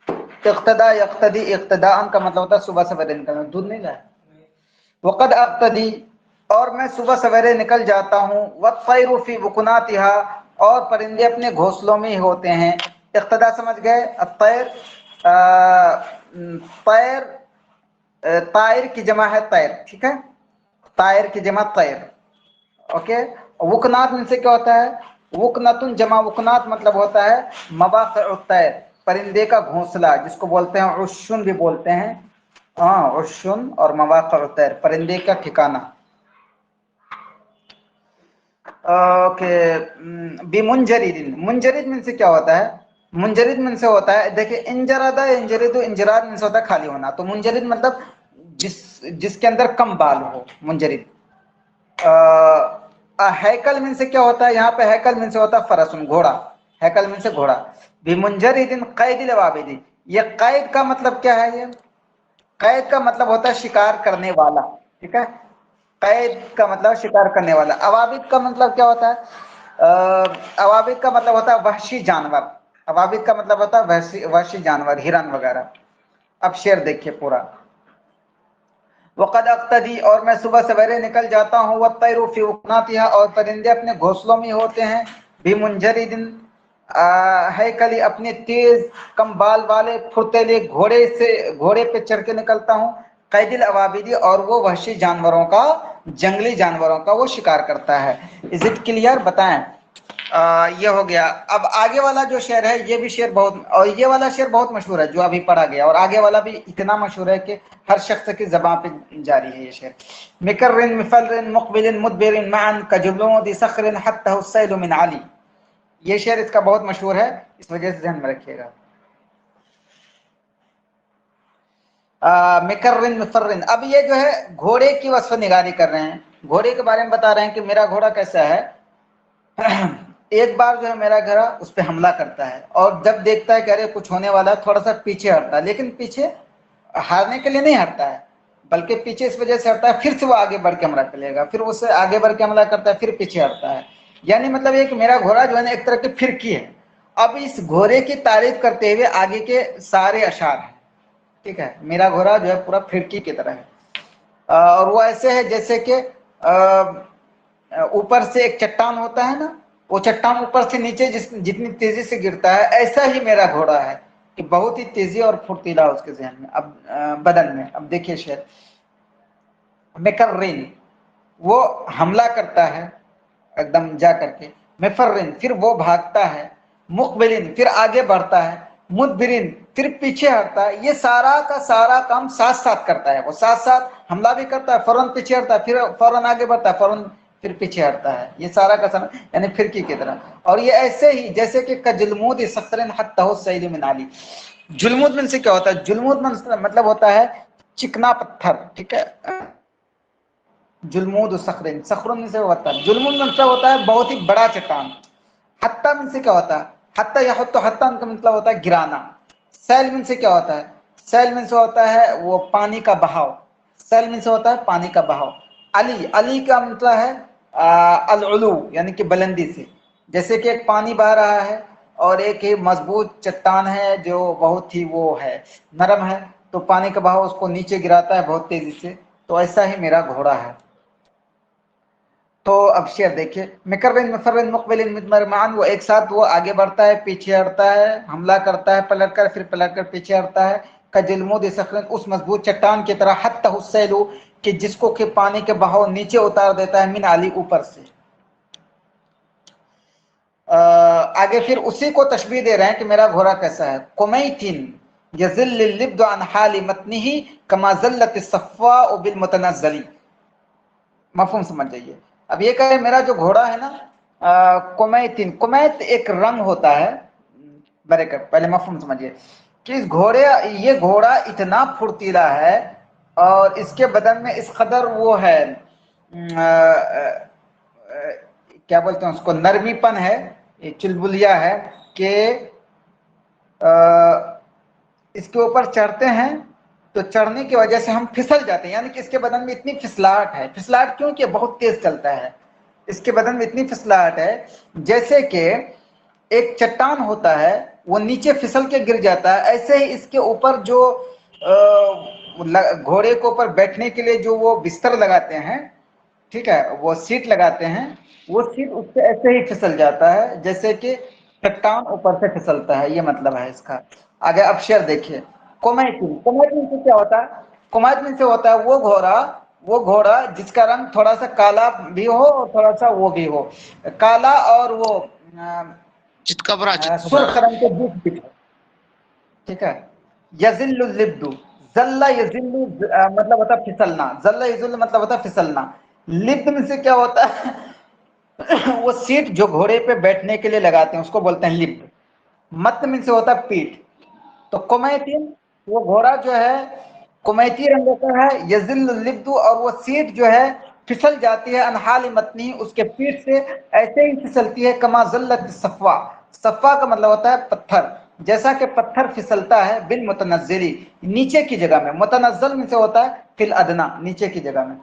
इक़्तदा यक़्तदी, इक़्तदाअन का मतलब होता है सुबह सवेरे निकलना। दूध नहीं लाया। वक़द अक़्तदी, और मैं सुबह सवेरे निकल जाता हूँ। वत्तैरु फी बुकुनातिहा, और परिंदे अपने घोंसलों में ही होते हैं। इक़्तदा समझ गए। अत्तैर, तैर, तायर की जमा है तैर, ठीक है, तायर की जमा तैर, ओके। वुकनात में से क्या होता है, वुकनतुन जमा वुकनात मतलब होता है मवाक़िउ तैर, परिंदे का घोंसला, जिसको बोलते हैं उश्शुन भी बोलते हैं, हाँ उश्शुन और मवाक़िउ तैर, परिंदे का ठिकाना। ओके, बिमुंजरिदिन, मुंजरिद में से क्या होता है, मुंजरिद में से होता है, देखिए इंजरादा इंजरिदु, इंजराद में से होता है खाली होना, तो मुंजरिद मतलब जिसके अंदर कम बाल हो, मुंजरिद। हैकल में से क्या होता है, यहाँ पे हैकल में से होता है फरसुन, घोड़ा, हैकल में से घोड़ा। बिमुंजरिदिन क़ैदिल अवाबिद, ये कैद का मतलब क्या है, ये कैद का मतलब होता है शिकार करने वाला, ठीक है, कैद का मतलब शिकार करने वाला। अवाबिद का मतलब क्या होता है, अवाबिद का मतलब होता है वहशी जानवर, अवाबिद का मतलब होता है वहशी जानवर, हिरन वगैरह। अब शेर देखिए पूरा, वक़द अक़्तदी, और मैं सुबह सवेरे निकल जाता हूँ। वत्तैरु फी उक़नातिहा, और परिंदे अपने घोंसलों में होते हैं। बिमुंजरिदिन, हैकली, अपने तेज कम बाल वाले फुर्तीले घोड़े पे चढ़ के निकलता हूँ। क़ैदिल अवाबिदी, और वो वहशी जानवरों का, जंगली जानवरों का वो शिकार करता है। इज इट क्लियर, बताएं। ये हो गया। अब आगे वाला जो शेर है, ये भी शेर बहुत, और ये वाला शेर बहुत मशहूर है जो अभी पढ़ा गया, और आगे वाला भी इतना मशहूर है कि हर शख्स की ज़बान पे जारी है ये शेर। मिकर्रिन मिफर्रिन मुक़बिलिन मुदबिरिन मअन कजुलूदी सख़रिन हत्ता हुस्सैलु मिन अली। ये शेर इसका बहुत मशहूर है, इस वजह से ध्यान में रखिएगा। मिकर्रिन मिफर्रिन, अब ये जो है घोड़े की वस्फ निगारी कर रहे हैं, घोड़े के बारे में बता रहे हैं कि मेरा घोड़ा कैसा है। एक बार जो है मेरा घोड़ा उस पर हमला करता है, और जब देखता है कि अरे कुछ होने वाला है, थोड़ा सा पीछे हटता है, लेकिन पीछे हारने के लिए नहीं हटता है, बल्कि पीछे इस वजह से हटता है, फिर से वो आगे बढ़ के हमला करेगा, फिर उससे आगे बढ़ के हमला करता है, फिर पीछे हटता है। यानी मतलब ये कि मेरा घोड़ा जो है ना एक तरह की फिरकी है। अब इस घोड़े की तारीफ करते हुए आगे के सारे अशार हैं, ठीक है, मेरा घोड़ा जो है पूरा फिरकी की तरह है, और वो ऐसे है जैसे कि ऊपर से एक चट्टान होता है ना, वो चट्टान ऊपर से नीचे जितनी तेजी से गिरता है, ऐसा ही मेरा घोड़ा है, कि बहुत ही तेजी और फुर्तीला उसके जहन में। अब बदन में, अब देखिए शेर, मिकर्रिन, वो हमला करता है एकदम जा करके, मिफर्रिन, फिर वो भागता है, मुकबिलिन, फिर आगे बढ़ता है, मुदबिरिन, फिर पीछे हटता है। ये सारा का सारा काम साथ साथ करता है, वो साथ साथ हमला भी करता है, फौरन पीछे हटता है, फिर फौरन आगे बढ़ता है, फौरन फिर पीछे हटता है। ये सारा का सारा यानी फिरकी की तरह। और ये ऐसे ही जैसे कि कजुलमूद सख्तरन हत्ता सैल मिन आली। जुलमूद में से क्या होता है? जुलमूद मतलब होता है चिकना पत्थर, ठीक है। जुलमूद सखरन, सखरन में से होता है, जुलमूद में मतलब होता है बहुत ही बड़ा चट्टान। हत्ता में से क्या होता है? हत्ता या हत्ता, हत्ता का मतलब होता है गिराना। सैल में से क्या होता है? सैल में से होता है वो पानी का बहाव, सैल में से होता है पानी का बहाव। अली, अली का मतलब है अल-उलू, यानी कि बुलंदी से। जैसे कि एक पानी बह रहा है और एक ही मजबूत चट्टान है जो बहुत ही वो है नरम है, तो पानी का बहाव उसको नीचे गिराता है बहुत तेजी से। तो ऐसा ही मेरा घोड़ा है। तो अब शेर देखिए, मिकर्रिन, मुफर्रिन, मुकबिलिन, मुदमरमान, वो एक साथ वो आगे बढ़ता है, पीछे हटता है, हमला करता है, पलट कर फिर पलट कर पीछे हटता है। कजिलमुद सखरन, उस मजबूत चट्टान की तरह, हत्ता हुस्सैलु, कि जिसको कि पानी के बहाव नीचे उतार देता है, मिन आली, ऊपर से। आगे फिर उसी को तशबीह दे रहे हैं कि मेरा घोड़ा कैसा है। कुमैतिन यज़िल्लु लिब्दु अन हाली मतनिही कमा ज़ल्लति सफ़्वा बिल मुतनज़्ज़ली। मफहूम समझ जाइए। अब ये कहे मेरा जो घोड़ा है ना, कुमैतिन, कुमैत एक रंग होता है, बरेकर पहले मफहूम समझिए कि इस घोड़े, ये घोड़ा इतना फुर्तीला है और इसके बदन में इस कदर वो है, क्या बोलते हैं उसको, नरमीपन है, चुलबुलिया है कि इसके ऊपर चढ़ते हैं तो चढ़ने की वजह से हम फिसल जाते हैं। यानी कि इसके बदन में इतनी फिसलाहट है। फिसलाहट क्यों? कि बहुत तेज चलता है, इसके बदन में इतनी फिसलाहट है जैसे कि एक चट्टान होता है वो नीचे फिसल के गिर जाता है, ऐसे ही इसके ऊपर जो घोड़े के ऊपर बैठने के लिए जो वो बिस्तर लगाते हैं, ठीक है, वो सीट लगाते हैं, वो सीट उससे ऐसे ही फिसल जाता है जैसे कि चट्टान ऊपर से फिसलता है। ये मतलब है इसका। आगे अब शेर देखिए, कुमैतिन, कुमैतिन से क्या होता है? कुमैतिन से होता है वो घोड़ा जिसका रंग थोड़ा सा काला भी हो और थोड़ा सा वो भी हो, काला और वो चितकबरा सुर्ख रंग के बीच बीच, ठीक है। यजिल्लु लिब्दु, जल्ला यजिल्लु मतलब होता है फिसलना, जल्ला यजिल्लु मतलब होता है फिसलना। लिब्द में से क्या होता है? वो सीट जो घोड़े पे बैठने के लिए लगाते हैं उसको बोलते हैं लिब्द। मत में से होता है पीठ। तो कुमैतिन, वो घोड़ा जो है कुमैती रंग का है, यजिल्लु लिब्दु, और वो सीट जो है फिसल जाती है, अनहाल मतनी, उसके पीठ से ऐसे ही फिसलती है, कमा जल्लत सफ़ा, सफ़ा का मतलब होता है पत्थर, जैसा कि पत्थर फिसलता है, बिल मुतनज़्ज़िली, नीचे की जगह में। मुतनज़्ज़ल में से होता है फिल अदना, नीचे की जगह में,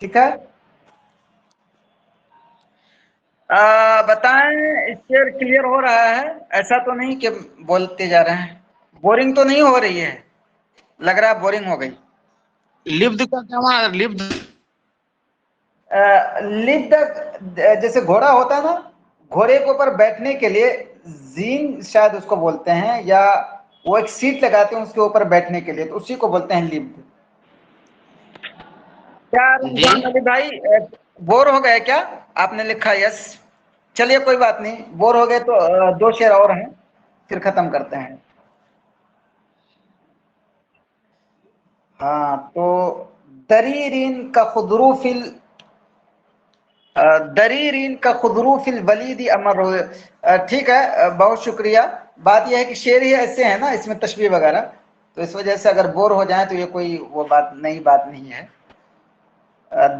ठीक है। बताएं शेर क्लियर हो रहा है? ऐसा तो नहीं कि बोलते जा रहे हैं, बोरिंग तो नहीं हो रही है? लग रहा है बोरिंग हो गई। लिब्द का क्या माना? लिब्द लिब्द जैसे घोड़ा होता है ना, घोड़े के ऊपर बैठने के लिए जीन शायद उसको बोलते हैं, या वो एक सीट लगाते हैं उसके ऊपर बैठने के लिए, तो उसी को बोलते हैं लिब्द। क्या रमजान अली भाई बोर हो गए क्या? आपने लिखा यस, चलिए कोई बात नहीं, बोर हो गए तो दो शेर और हैं फिर खत्म करते हैं। हाँ, तो दरीरीन का खुदरू फिल दरीरीन का खुदरू फिल वलीदी अमर, ठीक है, बहुत शुक्रिया। बात यह है कि शेर ही ऐसे है ना, इसमें तशबीह वगैरह, तो इस वजह से अगर बोर हो जाए तो ये कोई वो बात नहीं है।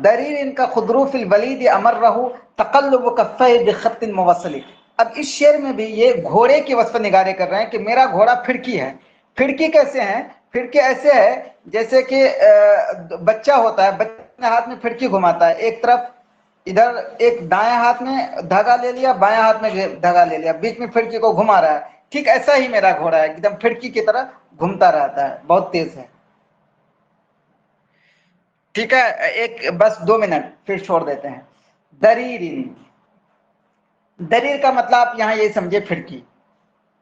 दरीरीन का खुदरू फिल वलीदी अमर रहू तकल्लुब कफ़ै बिखत्तिन मुवस्सली। अब इस शेर में भी ये घोड़े की वस्फ निगारे कर रहे हैं कि मेरा घोड़ा फिरकी है। फिरकी कैसे है? फिरकी ऐसे है जैसे कि बच्चा होता है, बच्चे हाथ में फिरकी घुमाता है, एक तरफ इधर एक दाएं हाथ में धागा ले लिया, बाएं हाथ में धागा ले लिया, बीच में फिरकी को घुमा रहा है। ठीक ऐसा ही मेरा घोड़ा है, एकदम फिरकी की तरह घूमता रहता है, बहुत तेज है। ठीक है, एक बस 2 मिनट फिर छोड़ देते हैं। दरीरीन, दरीर का मतलब आप यहाँ ये समझे फिरकी,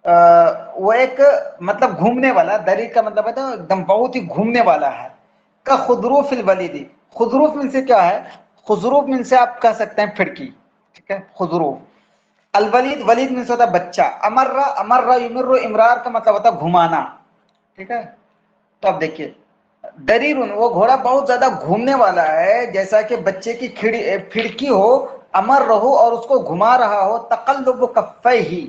वो एक मतलब घूमने वाला, दरीर का मतलब है एकदम बहुत ही घूमने वाला है। का खुदरूफ फिल वलीदी, खुदरूफ में से क्या है, खुजरूफ में से आप कह सकते हैं खिड़की, ठीक है, खुजरूफ। अलवलीद, वलीद में से होता है बच्चा। अमर्रा, अमर्रा युमर्रु, इमरार का मतलब होता है घुमाना, ठीक है। तो अब देखिए दरीरुन, वो घोड़ा बहुत ज्यादा घूमने वाला है, जैसा कि बच्चे की खिड़की हो, अमर रहो और उसको घुमा रहा हो। तकल्लुब कफ़ैही,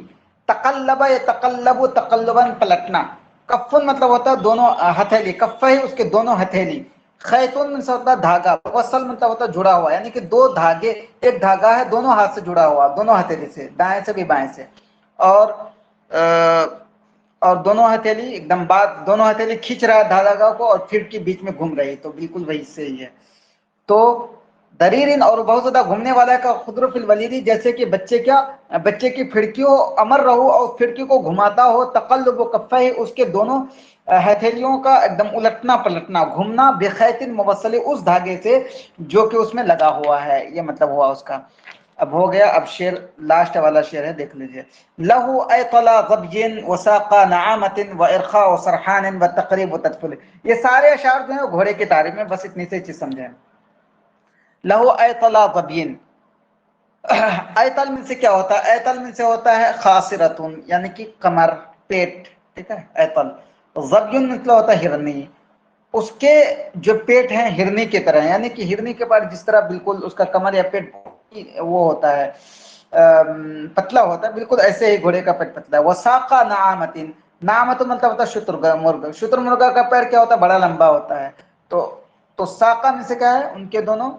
तकल्लबा या तकल्लबु, तकल्लुबन पलटना। कफ़ुन मतलब होता है दोनों हथेली, कफ़ैही उसके दोनों हथेली। खैतुन मतलब होता है धागा, वसल मतलब होता है जुड़ा हुआ, यानी कि दो धागे, एक धागा है दोनों हाथ से जुड़ा हुआ, दोनों हथेली से, दाएं से भी बाएं से, और दोनों हथेली एकदम बात, दोनों हथेली खींच रहा है धागा को और खिड़की बीच में घूम रही है, तो बिल्कुल वही से ही है। तो दरीरिन, और बहुत ज्यादा घूमने वाला है। का खुदर फिल वलीदी, जैसे कि बच्चे क्या, बच्चे की खिड़की हो, अमर रहो और खिड़की को घुमाता हो। तकल्लुब कफ़ैही, उसके दोनों हथेलियों का एकदम उलटना पलटना, घूमना। बेखैतिन मुवस्सली, उस धागे से जो कि उसमें लगा हुआ है, ये मतलब हुआ उसका। अब हो गया, अब शेर लास्ट वाला शेर है, देख लीजिए। लहू ऐतला ज़ब्यिन व साक़ा नआमतिन व इरखा व सरहानिन व तक़रीब व तदफुल। ये सारे अशार जो हैं घोड़े की तारीफ में, बस इतनी से चीज समझें। लहू ऐतला ज़ब्यिन, ऐतल में से क्या होता है, ऐतल में से होता है खासिरतुन, यानी कि कमर, पेट, ठीक है, ऐतल। ज़ब्युन मतलब होता है हिरनी, उसके जो पेट है हिरनी की तरह, यानी कि हिरनी के बाद जिस तरह बिल्कुल उसका कमर या पेट वो होता है, पतला होता है, बिल्कुल ऐसे ही घोड़े का पेट पतला है। वसाका नामतिन, नामत मतलब होता है शुतुरमुर्ग, शुतुरमुर्ग का पैर क्या होता है, बड़ा लंबा होता है। तो साका में से क्या है, उनके दोनों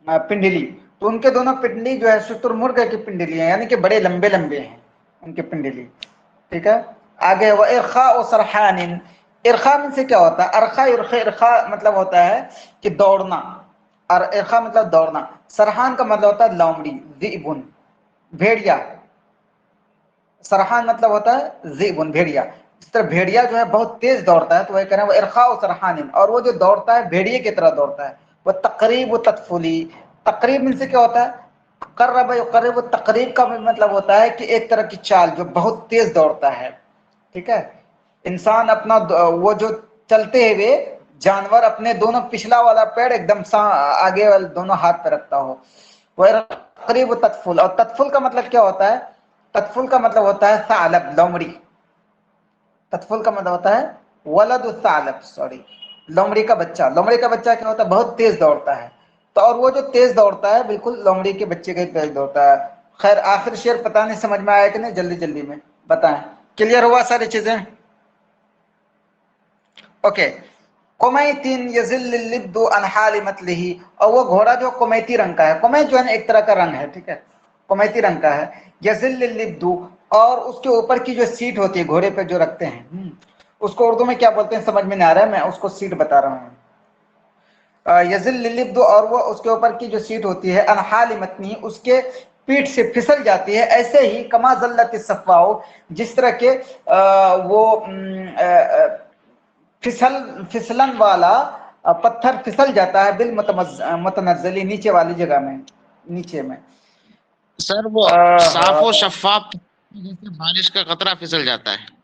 पिंडली, तो उनके दोनों पिंडली जो है शुतुरमुर्ग की पिंडली है, यानी कि बड़े लंबे लंबे हैं उनके पिंडली, ठीक है। आगे व इरखा और सरहानिन, इरखा में से क्या होता है, अरखा इरखा, इरखा मतलब होता है कि दौड़ना, और इरखा मतलब दौड़ना। सरहान का मतलब होता है लोमड़ी, ज़िबुन भेड़िया, सरहान मतलब होता है ज़िबुन भेड़िया। इस तरह भेड़िया जो है बहुत तेज दौड़ता है, तो वही कह रहे हैं वो इरखा और सरहानिन, और वो जो दौड़ता है भेड़िए की तरह दौड़ता है। वो तकरीब व ततफुली, तकरीब में से क्या होता है, कर्रब युकर्रिब, तकरीब का मतलब होता है कि एक तरह की चाल जो बहुत तेज दौड़ता है, ठीक है। इंसान अपना वो जो चलते हुए जानवर अपने दोनों पिछला वाला पैर एकदम आगे वाले दोनों हाथ पे रखता हो, वह करीब तत्फुल। और तत्फुल का मतलब क्या होता है, तत्फुल का मतलब होता है सालब, लोमड़ी। तत्फुल का मतलब होता है वलद सालब, सॉरी, लोमड़ी का बच्चा। लोमड़ी का बच्चा क्या होता है, बहुत तेज दौड़ता है। तो और वो जो तेज दौड़ता है बिल्कुल लोमड़ी के बच्चे का तेज दौड़ता है। खैर आखिर शेर पता नहीं समझ में आया कि नहीं, जल्दी जल्दी में बताएं, क्लियर हुआ सारी चीजें? ओके। कुमैतिन यज़िल्लु लिब्दु अन हाल मतलिही, और वो घोड़ा जो कुमैती रंग का है, कुमैत जो है एक तरह का रंग है, ठीक है, कुमैती रंग का है। यज़िल्लु लिब्दु, और उसके ऊपर की जो सीट होती है घोड़े पे जो रखते हैं, उसको उर्दू में क्या बोलते हैं समझ में नहीं आ रहा है, मैं उसको सीट बता रहा हूँ। यज़िल्लु लिब्दु, और वो उसके ऊपर की जो सीट होती है, अन हाल मतनी, उसके पीठ से फिसल जाती है, ऐसे ही कमा ज़ल्लत सफ़वाओ, जिस तरह के वो फिसलन वाला पत्थर फिसल जाता है, बिल मुतनज़्ज़ली, नीचे वाली जगह में, नीचे में। सर वो साफ और शफाफ जैसे बारिश का कतरा फिसल जाता है।